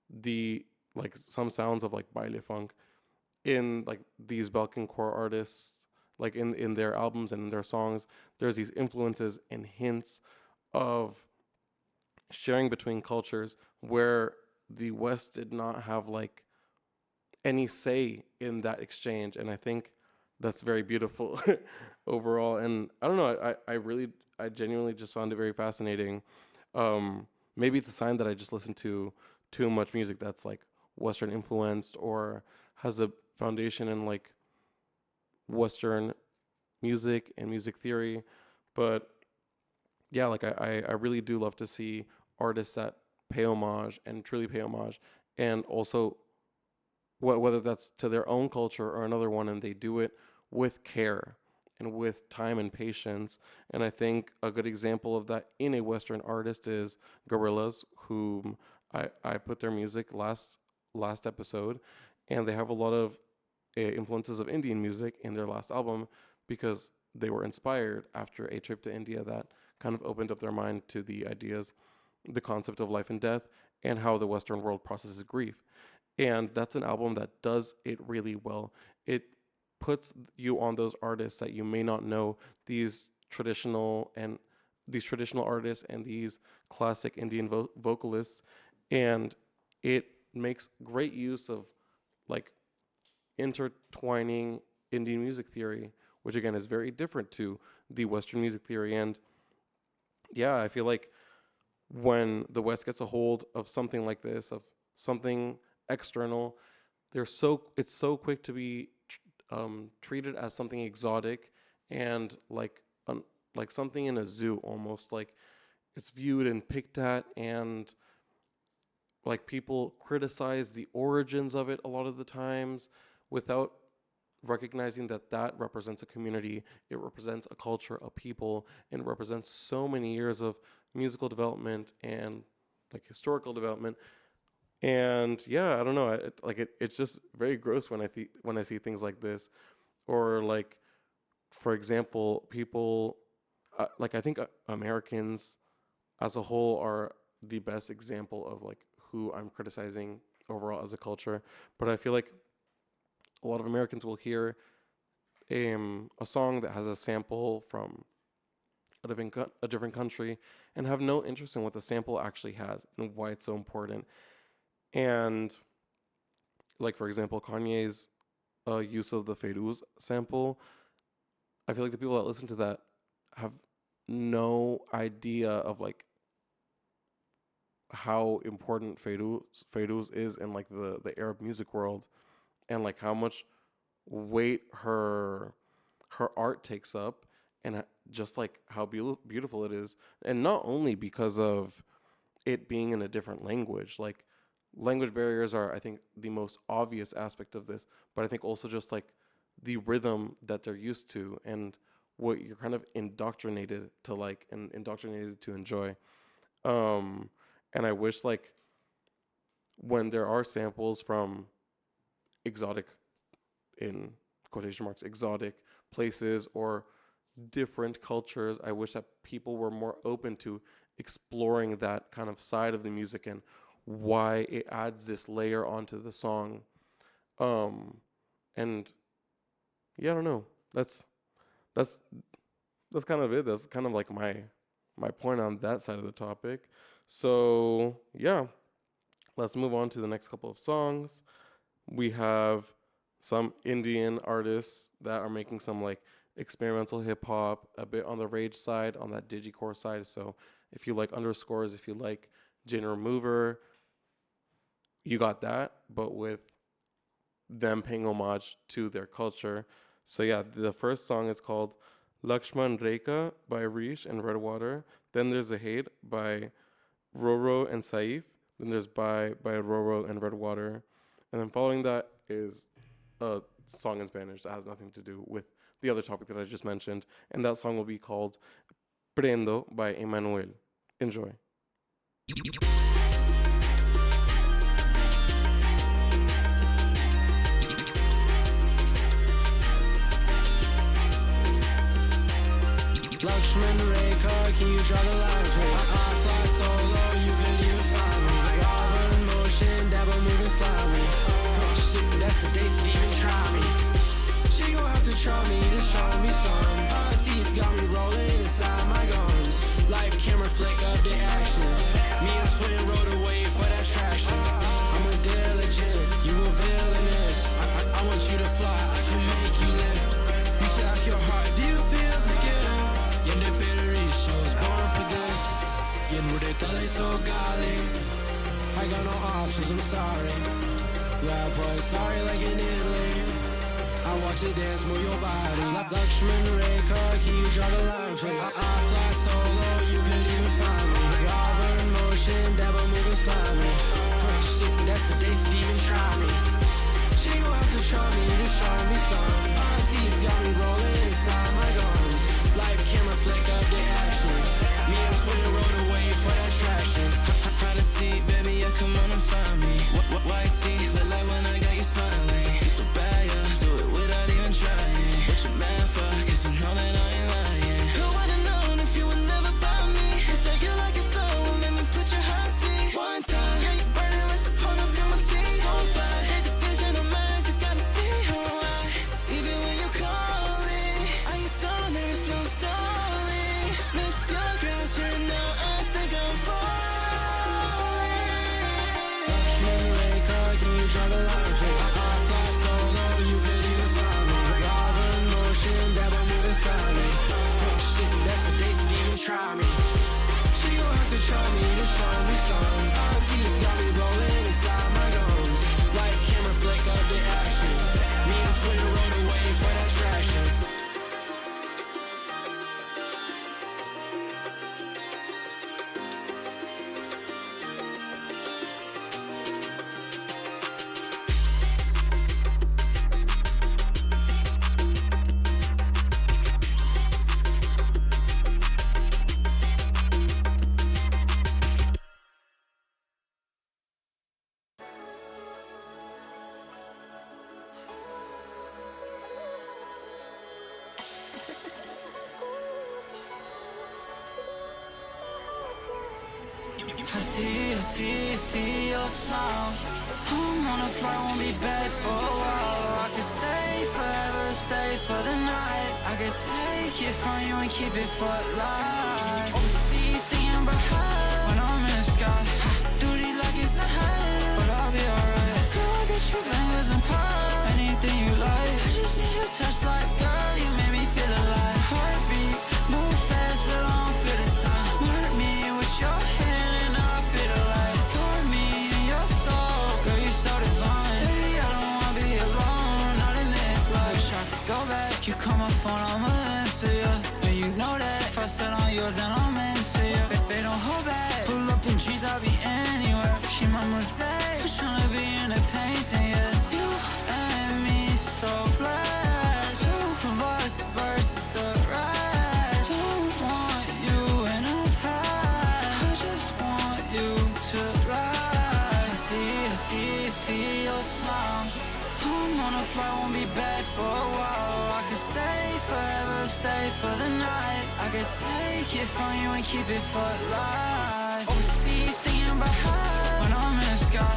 the like some sounds of like baile funk in like these Balkan core artists, like in their albums and in their songs. There's these influences and hints of sharing between cultures where the West did not have like any say in that exchange, and I think that's very beautiful overall. And I don't know, I genuinely just found it very fascinating. Maybe it's a sign that I just listen to too much music that's like Western influenced or has a foundation in like Western music and music theory. But yeah, like I really do love to see artists that pay homage and truly pay homage, and also whether that's to their own culture or another one, and they do it with care and with time and patience. And I think a good example of that in a Western artist is Gorillaz, whom I put their music last episode, and they have a lot of influences of Indian music in their last album because they were inspired after a trip to India that kind of opened up their mind to the ideas, the concept of life and death, and how the Western world processes grief. And that's an album that does it really well. It puts you on those artists that you may not know, these traditional artists and these classic Indian vocalists, and it makes great use of like intertwining Indian music theory, which again is very different to the Western music theory. And yeah, I feel like when the West gets a hold of something like this, of something external, it's so quick to be treated as something exotic and like something in a zoo almost. Like it's viewed and picked at, and like people criticize the origins of it a lot of the times without recognizing that that represents a community, it represents a culture, a people, and it represents so many years of musical development and like historical development. And yeah, I don't know, it's just very gross when I see things like this, or like, for example, people like I think Americans as a whole are the best example of like who I'm criticizing overall as a culture. But I feel like a lot of Americans will hear a song that has a sample from a different country and have no interest in what the sample actually has and why it's so important. And like, for example, Kanye's use of the Feiruz sample, I feel like the people that listen to that have no idea of like how important Feiruz is in like the Arab music world, and like how much weight her art takes up, and just like how beautiful it is. And not only because of it being in a different language, like language barriers are, I think, the most obvious aspect of this, but I think also just like the rhythm that they're used to and what you're kind of indoctrinated to like and indoctrinated to enjoy. And I wish like when there are samples from exotic, in quotation marks, exotic places or different cultures, I wish that people were more open to exploring that kind of side of the music and why it adds this layer onto the song. And yeah, I don't know. That's kind of it. That's kind of like my point on that side of the topic. So yeah, let's move on to the next couple of songs. We have some Indian artists that are making some like experimental hip hop, a bit on the rage side, on that digicore side. So if you like underscores, if you like Jin Remover, you got that, but with them paying homage to their culture. So yeah, the first song is called Lakshman Rekha by Rish and Redwater. Then there's A Hate by Roro and Saif. Then there's by Roro and Redwater. And then following that is a song in Spanish that has nothing to do with the other topic that I just mentioned. And that song will be called Prendo by Emmanuel. Enjoy. Lakshman Rekha, can you draw the line, please? I fly solo, you could even find me. Lava in motion, dabble moving slimy. Shit, that's a daisy, even try me. She gon' have to try me to show me some. Her teeth got me rolling inside my gums. Live camera flick up the action. Me and Twin rode away for that traction. I'm a diligent, you a villainous. I want you to fly, I can make you live. You should ask your heart, do you feel this gift? Yeah, the battery shows born for this. Yeah, Nuretale so golly. I got no options, I'm sorry. Rap boy, sorry like in Italy. I watch you dance, move your body. Lakshman Rekha, can you draw the line, please? I fly solo, you could even find me. Lava in motion, dabble moving slimy. Shit, that's a daisy, even try me. She gon' have to try me to show me some. Her teeth got me rolling inside my gums. Live camera flick up the action. Me and Twin rode away for that traction. How to see, baby, yeah, come on and find me. White tee, look like when I got you smiling. You so bad, yeah, do it without even trying. What you mad for, cause you know that I ain't lying. Who would've known if you would never buy me? You say you like it so, well, let me put your high speed. One time, yeah, you burning, let's hold up in my team. So fly, take the vision of mine, you gotta see how I. Even when you call me, I ain't so there is no stalling. Miss your grasp, and now I think I'm falling. Lakshman Rekha, can you draw the line, please? I fly solo, you could even find me. Lava in motion, dabble moving slimy. Shit, that's a daisy, even try me. She gon' have to try me to show me some. Her teeth got me rolling inside my gums. Live camera flick up the action. Me and Twin rode away for that traction. I see your smile. I'm on a flight, won't be back for a while. I can stay for the night. I could take it from you and keep it for life. Overseas, staying behind when I'm in the sky. Duty like it's a high, but I'll be alright. Girl, I'll get you bangers and pie, anything you like. I just need your touch like, girl, you make me feel alive. Heartbeat, move fast, but I don't feel the time. Hurt me with your hand and I'll feel the light. Guard me in your soul, girl, you're so divine. Baby, I don't wanna be alone, not in this life. Wish I could go back, you call my phone, I'ma answer ya. And you know that if I sit on yours, then I'm into ya. They don't hold back, pull up in G's, I'll be anywhere. She my mosaic, tryna be in a painting, yeah. You and me so glad, two of us versus the rest. Don't want you in a past, I just want you to lie. I see your smile. I'm on a flight, won't be back for a while. I could stay forever, stay for the night. I could take it from you and keep it for life. Overseas, staying behind when I'm in the sky.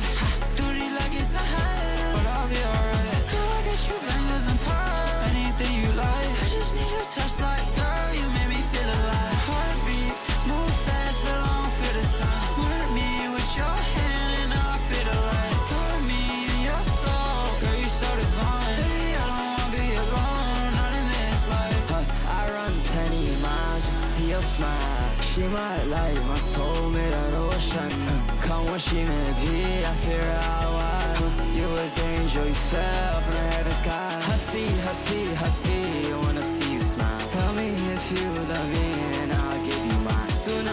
Duty like it's a high, but I'll be alright. Girl, I get you bangers and pie, anything you like. I just need your touch like, girl, you make me feel alive. Heartbeat, move fast, but I don't feel the time. Hurt me with your hand and I'll feel the light. Guard me in your soul, girl, you're so divine. Baby, I don't wanna be alone, not in this life. I run plenty of miles just to see your smile. She might like my soul made out of ocean. Come when she may be, I figure out why. You was the angel, you fell from the heaven sky. I see, I wanna see you smile. Tell me if you love me and I'll give you mine. Sooner,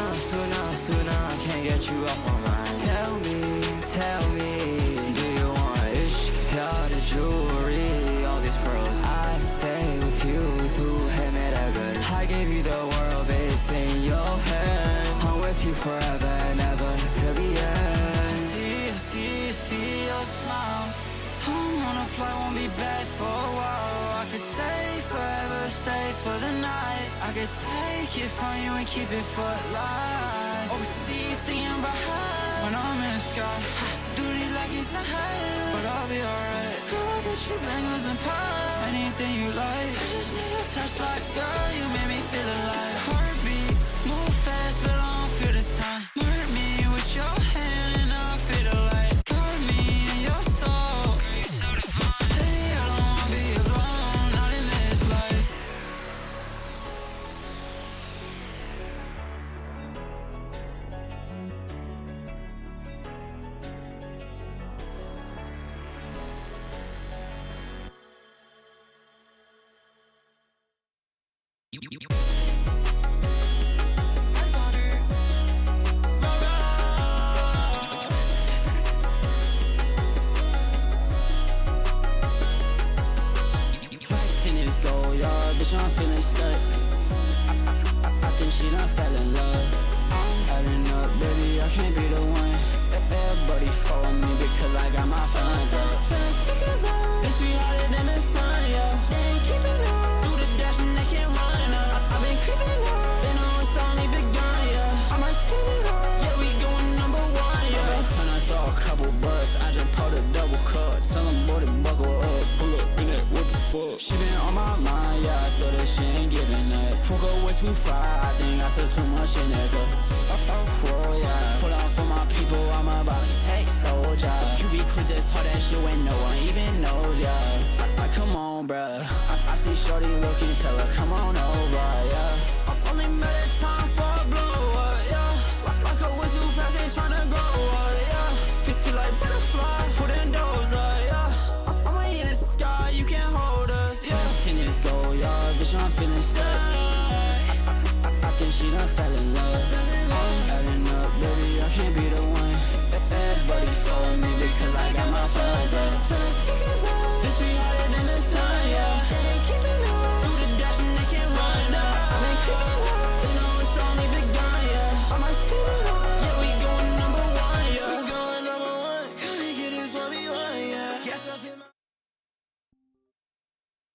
I can't get you off my mind. Tell me, do you want ishq, all the jewelry, all these pearls? I stay with you through good. I gave you the world, but it's in your hand. I'm with you forever and ever till the end. I see your smile. I'm on a flight, won't be back for a while. I could stay forever, stay for the night. I could take it from you and keep it for life. Overseas, staying behind when I'm in the sky. Duty like it's a high, but I'll be alright. Girl, I get you bangers and pie, anything you like. I just need your touch like, girl, you make me feel alive. Heartbeat, move fast, but I don't feel the time. Hurt me with your hand and I'll feel the light. Guard me in your soul, girl, you're so divine. Baby, I don't wanna be alone, not in this life. Bitch, I'm feeling stuck. I think she done fell in love. I'm adding up, baby, I can't be the one. Everybody follow me because I got my funds up. Bitch, we hotter than the sun, yeah. They ain't keeping up. Do the dash and they can't run up. I've been creeping up. They know it's only begun, yeah. I might spin it up. Yeah, we going number one, yeah. Every time I throw a couple bucks, I just pulled a double cut. Tell them boy to buckle up. Pull up in that, what the fuck? She been on my mind, yeah, I swear that she ain't giving up. Fuck her way too far, I think I took too much in that cup. Oh, yeah. Pull out for my people, I'm about to take soldier. You be quick to talk that shit when no one even knows, yeah. Like, come on, bruh. I see shorty looking, tell her, come on over, yeah. I only met a time for a blow up, yeah. Like I went too fast, ain't tryna go up, yeah. Feel like butterfly, put in doors up, yeah. I'ma hit the sky, you can't hold us, yeah. Just in this go, yeah. Bitch, I'm feeling stuck. I think she done fell in love. I'm adding up, baby, I can't be the one. Everybody follow me because I got my funds up. Bitch, we hotter than the sun, yeah. They ain't keeping up. Do the dash and they can't run up. I've been creeping up. They know it's only begun, yeah. I might speed it up. Yeah, we going number one, yeah. We going number one. Come and get this what we want, yeah. Gas up in my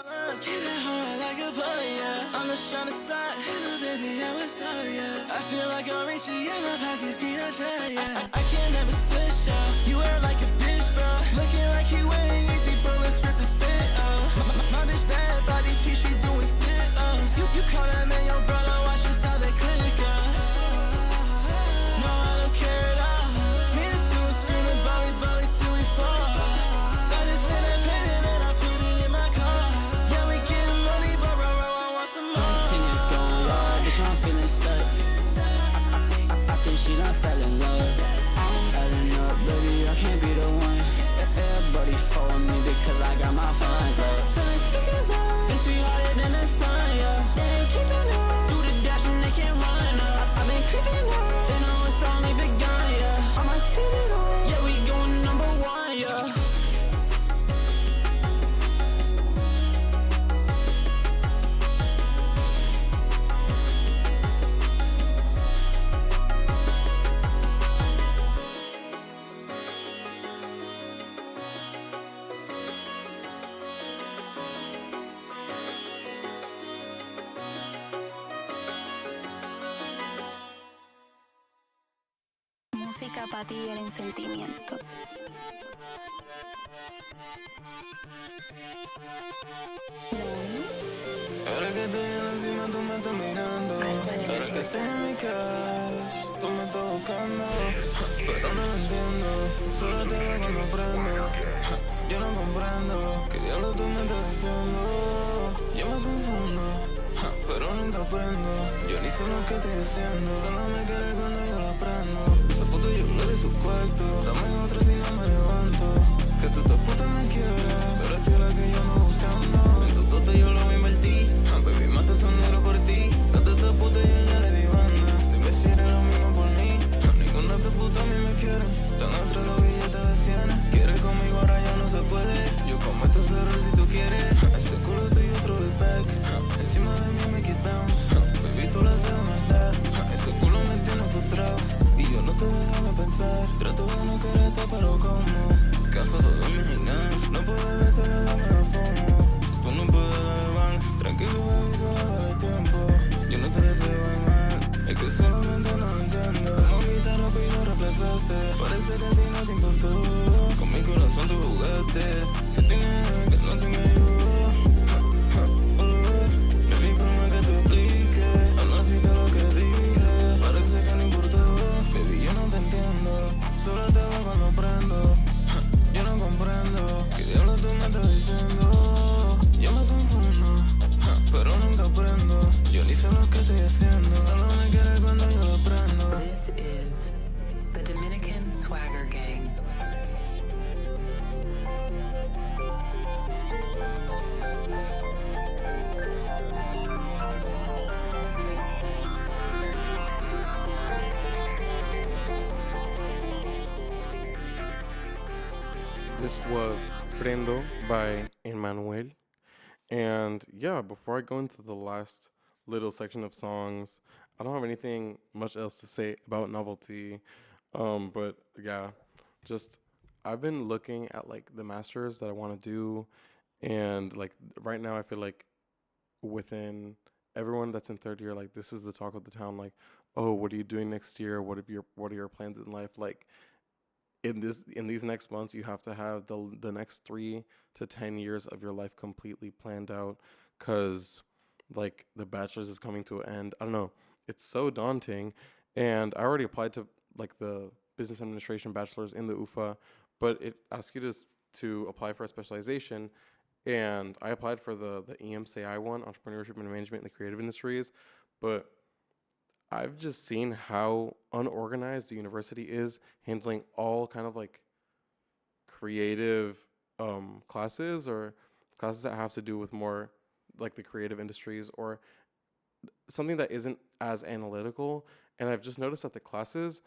lungs, get it hard like a bun, yeah. I'm just tryna slide, hello baby, I was up, yeah. I feel like I'm reaching, yeah, my pocket's green, I try, yeah. I can't never switch up. You wear like a bitch, bro. Looking like you wearing easy bullets, rip his fit up. My bitch bad, but cause I got my funds up. Telling speakers up, bitch, we harder than the sun, yeah. They ain't keeping up, do the dash and they can't run up. I've been creeping up, they know it's only begun, yeah. I might spin it up, yeah, we going number one, yeah. Música para ti el sentimiento. Ahora que estoy en la cima tú me estás mirando. Ahora que tengo mi cash tú me estás buscando. Pero no lo entiendo, solo te veo cuando prendo. Yo no comprendo, ¿qué diablo tú me estás diciendo? Yo me confundo, pero nunca aprendo. Yo ni sé lo que estoy haciendo, solo me quiere cuando yo la prendo. Esa puta yo le de su cuarto, dame otra si no me levanto. Que tú esta puta me quieres, pero es la que yo ando buscando. En tu tote yo lo invertí, baby mata sonero por ti. Date esta puta y ella le di banda. Dime si eres lo mismo por mí, ninguna de puta a mí me quiere. Están atrás los billetes de 100. Quieres conmigo ahora ya no se puede. Yo cometo ese error si tú quieres. Ese culo tuyo otro de back, encima de mí make it bounce. Baby tú la haces maldad, ese culo me tiene frustrado. Y yo no te dejo de pensar, trato de no quererte pero como caso todo imaginar. No puedo verte, bebé, me da fomo. Tú no puedes dar, tranquilo baby, solo dale tiempo. Yo no te deseo mal, es que solamente no lo entiendo. Mamita rápido reemplazaste, parece que a ti no te importó. Con mi corazón tu jugaste, que tienes que no te me ayudó. Baby, por más que te explique, aún no hiciste lo que dije. Parece que no importó, baby, yo no te entiendo. Solo te veo cuando prendo. Yo no comprendo, ¿qué diablo tú me estás diciendo? Yo me confundo, pero nunca aprendo. Yo ni sé lo que estoy haciendo, solo me quiere cuando yo lo prendo. This is the Dominican Swagger Gang. This was Prendo by Emmanuel. And yeah, before I go into the last little section of songs, I don't have anything much else to say about Novelty. But yeah, just I've been looking at like the masters that I want to do, and like right now I feel like within everyone that's in third year, like this is the talk of the town. Like, oh, what are you doing next year? What are your plans in life? Like in these next months, you have to have the next 3 to 10 years of your life completely planned out, because like the bachelor's is coming to an end. I don't know. It's so daunting, and I already applied to like the business administration bachelor's in the UFA, but it asks you to apply for a specialization, and I applied for the EMCI one, entrepreneurship and management in the creative industries, but I've just seen how unorganized the university is handling all kind of like creative classes, or classes that have to do with more like the creative industries or something that isn't as analytical. And I've just noticed that the classes,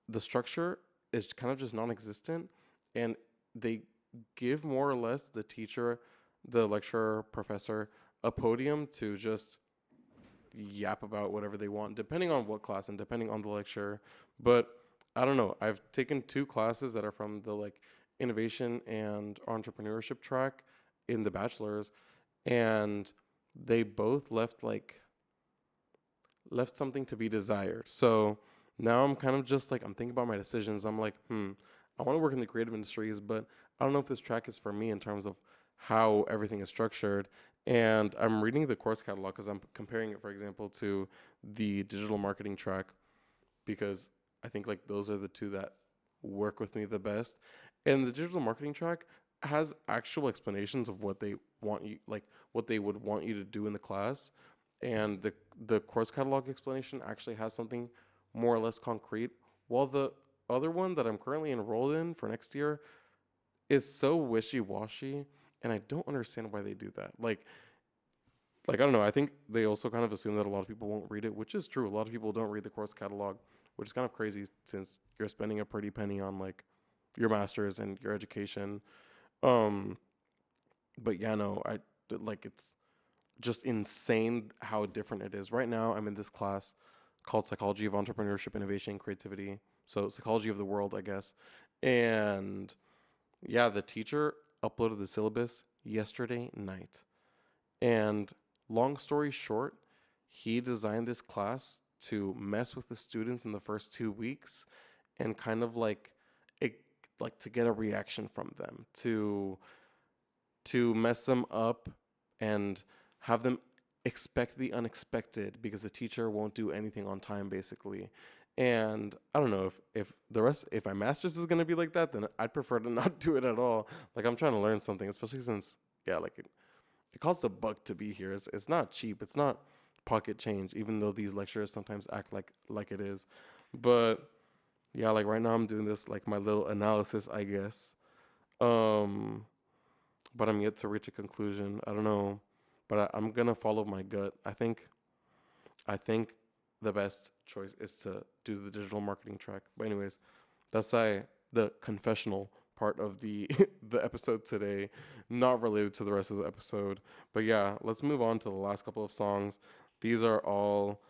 the structure is kind of just non-existent, and they give more or less the teacher, the lecturer, professor, a podium to just yap about whatever they want, depending on what class and depending on the lecture. But I don't know. I've taken 2 classes that are from the like innovation and entrepreneurship track in the bachelor's, and they both left something to be desired. So now I'm kind of just like, I'm thinking about my decisions. I'm like, I want to work in the creative industries, but I don't know if this track is for me in terms of how everything is structured. And I'm reading the course catalog because I'm comparing it, for example, to the digital marketing track, because I think like those are the 2 that work with me the best. And the digital marketing track has actual explanations of what they want you, like what they would want you to do in the class. And the course catalog explanation actually has something more or less concrete, while the other one that I'm currently enrolled in for next year is so wishy-washy, and I don't understand why they do that. Like I don't know. I think they also kind of assume that a lot of people won't read it, which is true. A lot of people don't read the course catalog, which is kind of crazy since you're spending a pretty penny on like your master's and your education. But yeah, no, it's just insane how different it is. Right now, I'm in this class called Psychology of Entrepreneurship, Innovation, and Creativity. So Psychology of the World, I guess. And yeah, the teacher uploaded the syllabus yesterday night. And long story short, he designed this class to mess with the students in the first 2 weeks and kind of to get a reaction from them, to mess them up and have them expect the unexpected because the teacher won't do anything on time, basically. And I don't know if my master's is going to be like that, then I'd prefer to not do it at all. Like, I'm trying to learn something, especially since, it costs $1 to be here. It's not cheap. It's not pocket change, even though these lecturers sometimes act like it is. But yeah, like right now I'm doing this, like my little analysis, I guess. But I'm yet to reach a conclusion. I don't know, but I'm gonna follow my gut. I think the best choice is to do the digital marketing track. But anyways, that's the confessional part of the the episode today, not related to the rest of the episode. But yeah, let's move on to the last couple of songs. These are all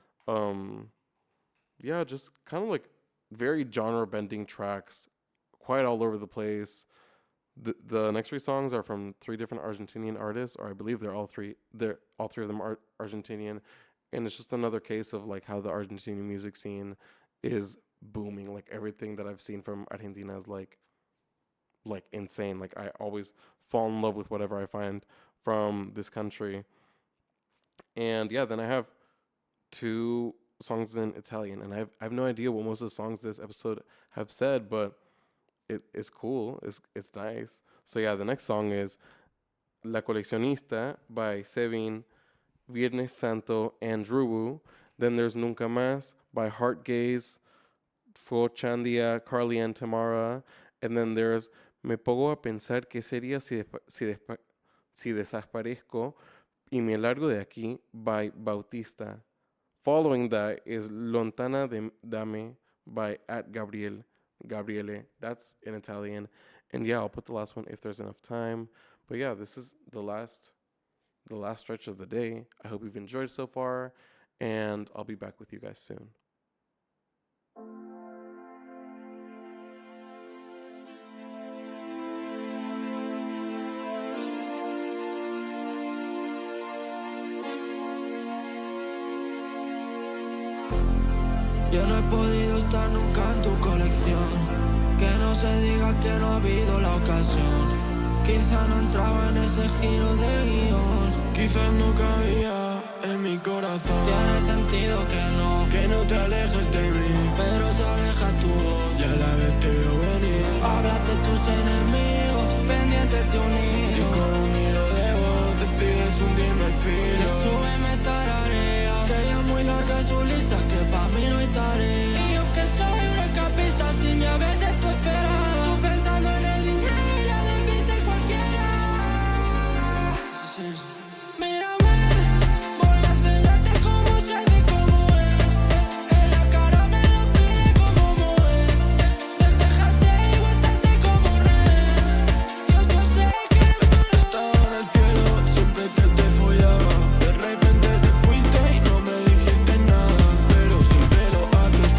just kind of like very genre bending tracks, quite all over the place. The next 3 songs are from 3 different Argentinian artists, or I believe all three of them are Argentinian. And it's just another case of like how the Argentinian music scene is booming. Like everything that I've seen from Argentina is like insane. Like I always fall in love with whatever I find from this country. And yeah, then I have 2 songs in Italian, and I have no idea what most of the songs this episode have said, but it's cool. It's nice. So yeah, the next song is La Coleccionista by Sevin, Viernes Santo, and Rubu. Then there's Nunca Más by Heart Gaze, Chandia, Carly, and Tamara. And then there's Me Pongo a Pensar que sería si desaparezco y me largo de aquí by Bautista. Following that is Lontana Dame by @Gabriele. That's in Italian. And yeah, I'll put the last one if there's enough time. But yeah, this is the last stretch of the day. I hope you've enjoyed so far, and I'll be back with you guys soon. Yo no he podido estar nunca en tu colección, que no se diga que no ha habido la ocasión. Quizá no entraba en ese giro de guión, quizás no cabía en mi corazón. Tiene sentido que no te alejes de mí, pero se aleja tu voz y a la vez te veo venir. Hablas de tus enemigos, pendientes de unir, y con un hilo de voz decides hundirme el filo. Le sube y me tararea, que ya es muy larga su lista, que pa' mí no hay tarea. Y yo que soy una escapista sin llaves de tu esfera, tú pensando en el dinero y la despiste cualquiera. Sí. Mírame, voy a enseñarte cómo ser y cómo es. En la cara me lo pide como mujer. Despejate y vuéltate como rey. Yo sé que estaba en el cielo, siempre te follaba. De repente te fuiste y no me dijiste nada, pero siempre lo haces.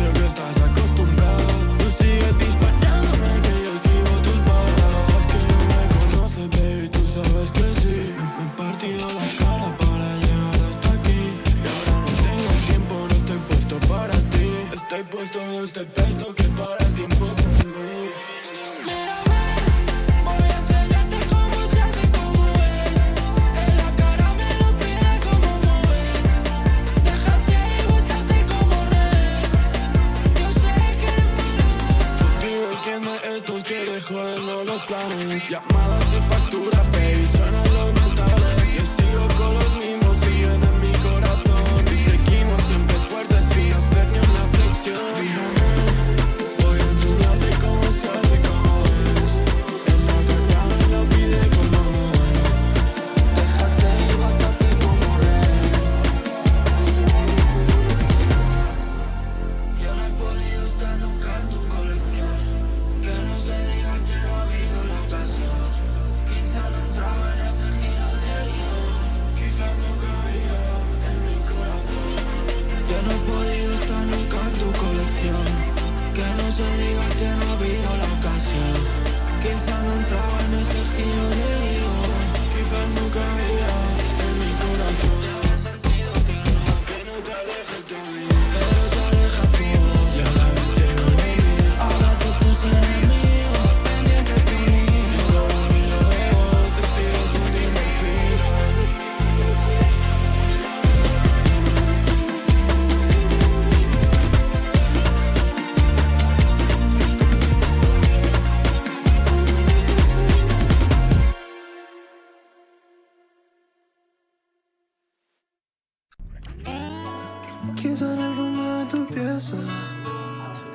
Quizá en el fondo de tu pieza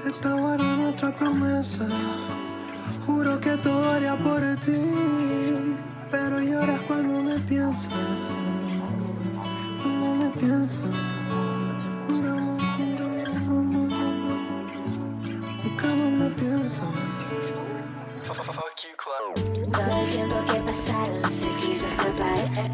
está guardada nuestra promesa. Juro que todo haría por ti, pero lloras cuando me piensas. Cuando me piensas. Nunca más me piensas. Todo el tiempo que pasaron se quiso escapar. Esto no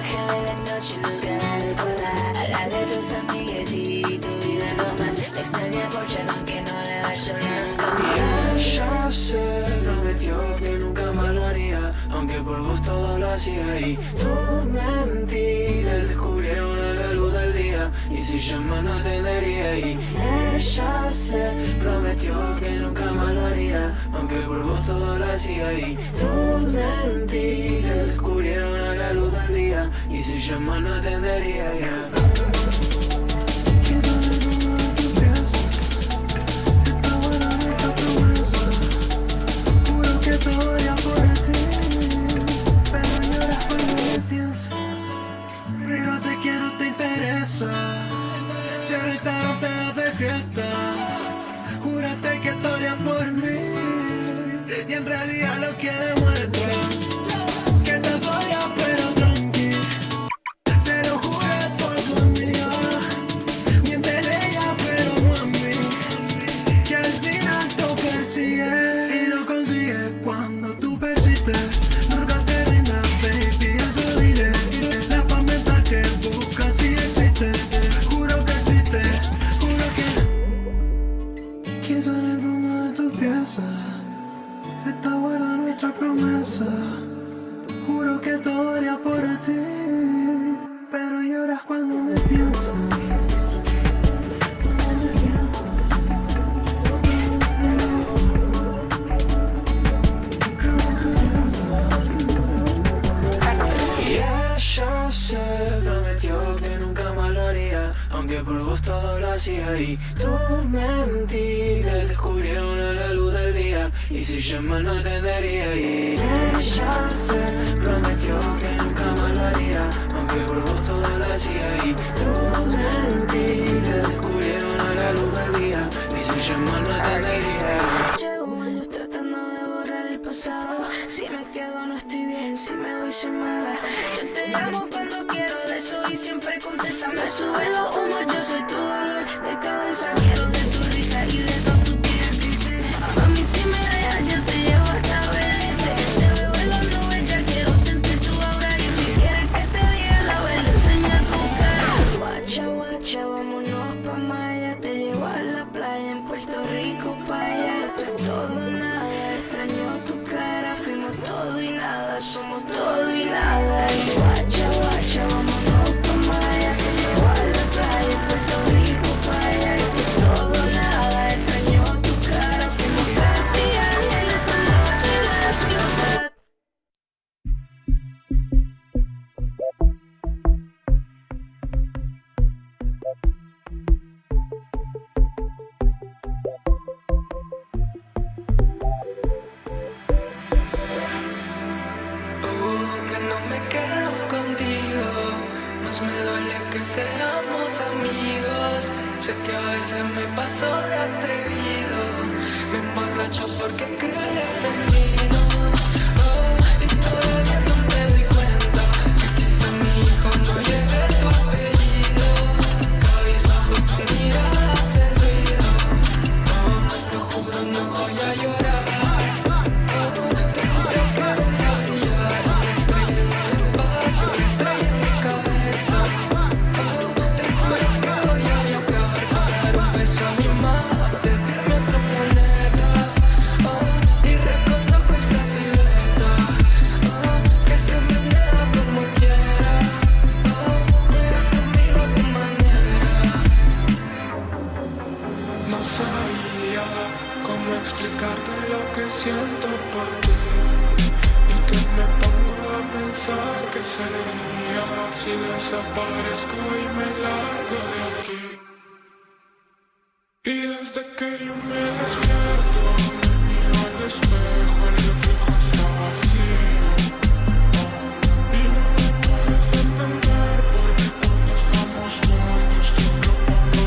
acaba la noche, nunca va a recordar. Hablar de tus amigas y vivir tu vida nomás. La extraña porcha, aunque no le va a llorar nunca más. Ella se prometió que nunca más lo haría, aunque por vos todo lo hacía. Y tus mentiras descubrieron a la luz del día, y si llamas no atendería. Y ella se prometió que nunca más lo haría, aunque por vos todo lo hacía. Y tus mentiras descubrieron a la luz del día, y si llamas no atendería. Todo haría por ti, pero lloras cuando me piensas. Pero te quiero, te interesa. Si ahorita no te das de fiesta, juraste que todo haría por mí, y en realidad lo que demuestra que estás sola pero tranqui. Se lo juré por su amiga, miéntele ella pero no a mí, que al final tú persigues y lo consigues cuando tú persistes. Nunca te rindas, baby, eso diré. La paz mental que buscas sí existe. Juro que existe, juro que quizá en el fondo de tu pieza está guardada nuestra promesa. Juro que todo haría por ti, pero lloras cuando me piensas. Ella se prometió que nunca más lo haría, aunque por vos todo lo hacía. Y tus mentiras descubrieron a la luz del día, y si llamas no atendería. Y ella se prometió que nunca más lo haría, aunque por vos todo lo hacía. Y tus mentiras descubrieron a la luz del día, y si llamas no atendería. Llevo años tratando de borrar el pasado. Si me quedo no estoy bien, si me voy soy mala. Yo te llamo cuando quiero de eso y siempre contesta. Me sube los humos, yo soy tu dolor de cabeza. Quiero de tu risa y de todo tu cicatrices. Mami, si me dejas yo te llevo hasta Belice. Te veo en las nubes, ya quiero sentir tu aura. Y si quieres que te diga la vela, enseña tu cara. Guacha, guacha, vámonos pa' Maya. Te llevo a la playa en Puerto Rico pa' allá. Esto es todo nada, extraño tu cara. Fuimos todo y nada, somos todo y nada. Y guacha, guacha, vámonos pa' Maya. Te llevo a la playa en Puerto Rico pa' allá. Esto es todo nada, extraño tu cara. Fuimos casi ángeles en la noche de la ciudad. Que no me quedo contigo. Más me duele que seamos amigos. Sé que a veces me paso de atrevido. Me emborracho porque creo en el destino. Y todavía no me doy cuenta que quizá mi hijo no lleve tu apellido. Cabizbajo tu mirada hace ruido. Lo juro, no voy a llorar. Te juro que voy a brillar. Explicarte lo que siento por ti, y que me pongo a pensar que sería si desaparezco y me largo de aquí. Y desde que yo me despierto, me miro al espejo, el reflejo está vacío. Y no me puedes entender porque cuando estamos juntos tiemblo cuando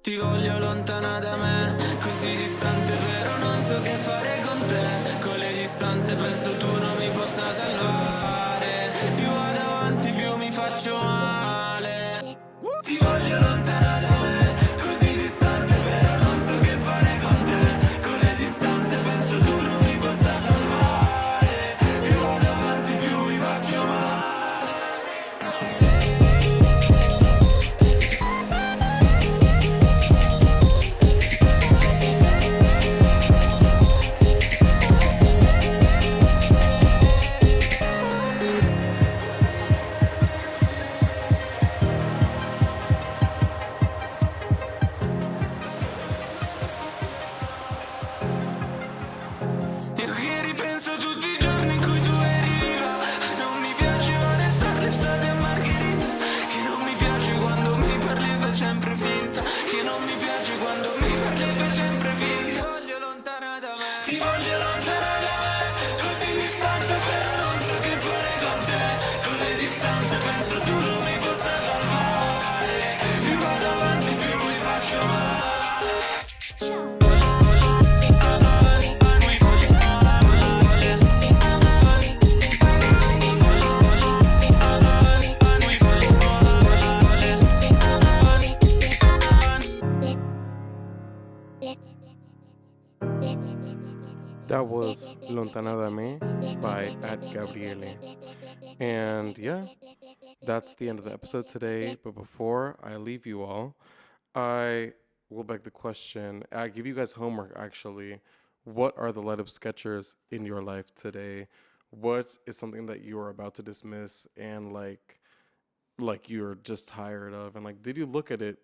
Ti voglio lontana da me, così distante però non so che fare con te. Con le distanze penso tu non mi possa salvare. Più vado avanti più mi faccio male. Ti voglio lontana da me, così distante però non so che fare con te. Con le distanze penso tu non mi possa salvare. Più vado avanti più mi faccio male. Io che ripenso tutti i giorni in cui tu eri viva. Non mi piaceva restare l'estate a Margherita. Che non mi piace quando mi parli e fai sempre finta. Che non mi piace quando mi parli e fai sempre finta. Ti voglio lontana da me. Ti voglio lontana da me. Così distante però non so che fare con te. Con le distanze penso tu non mi possa salvare. Più vado avanti più mi faccio male. That was Lontana da Me by at Gabriele. And yeah, that's the end of the episode today. But before I leave you all, I will beg the question. I give you guys homework actually. What are the light up sketchers in your life today? What is something that you are about to dismiss and like you're just tired of? And like, did you look at it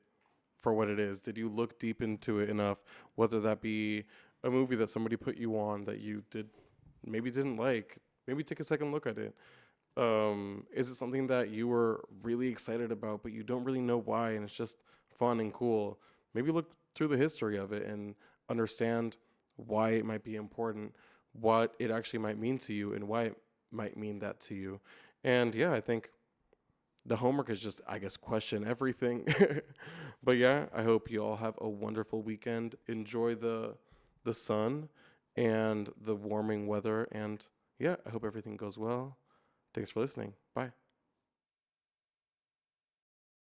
for what it is? Did you look deep into it enough? Whether that be a movie that somebody put you on that you didn't like, maybe take a second look at it. Is it something that you were really excited about but you don't really know why and it's just fun and cool? Maybe look through the history of it and understand why it might be important, what it actually might mean to you and why it might mean that to you. And yeah, I think the homework is just, I guess, question everything. But yeah, I hope you all have a wonderful weekend. Enjoy the sun and the warming weather. And yeah, I hope everything goes well. Thanks for listening. Bye.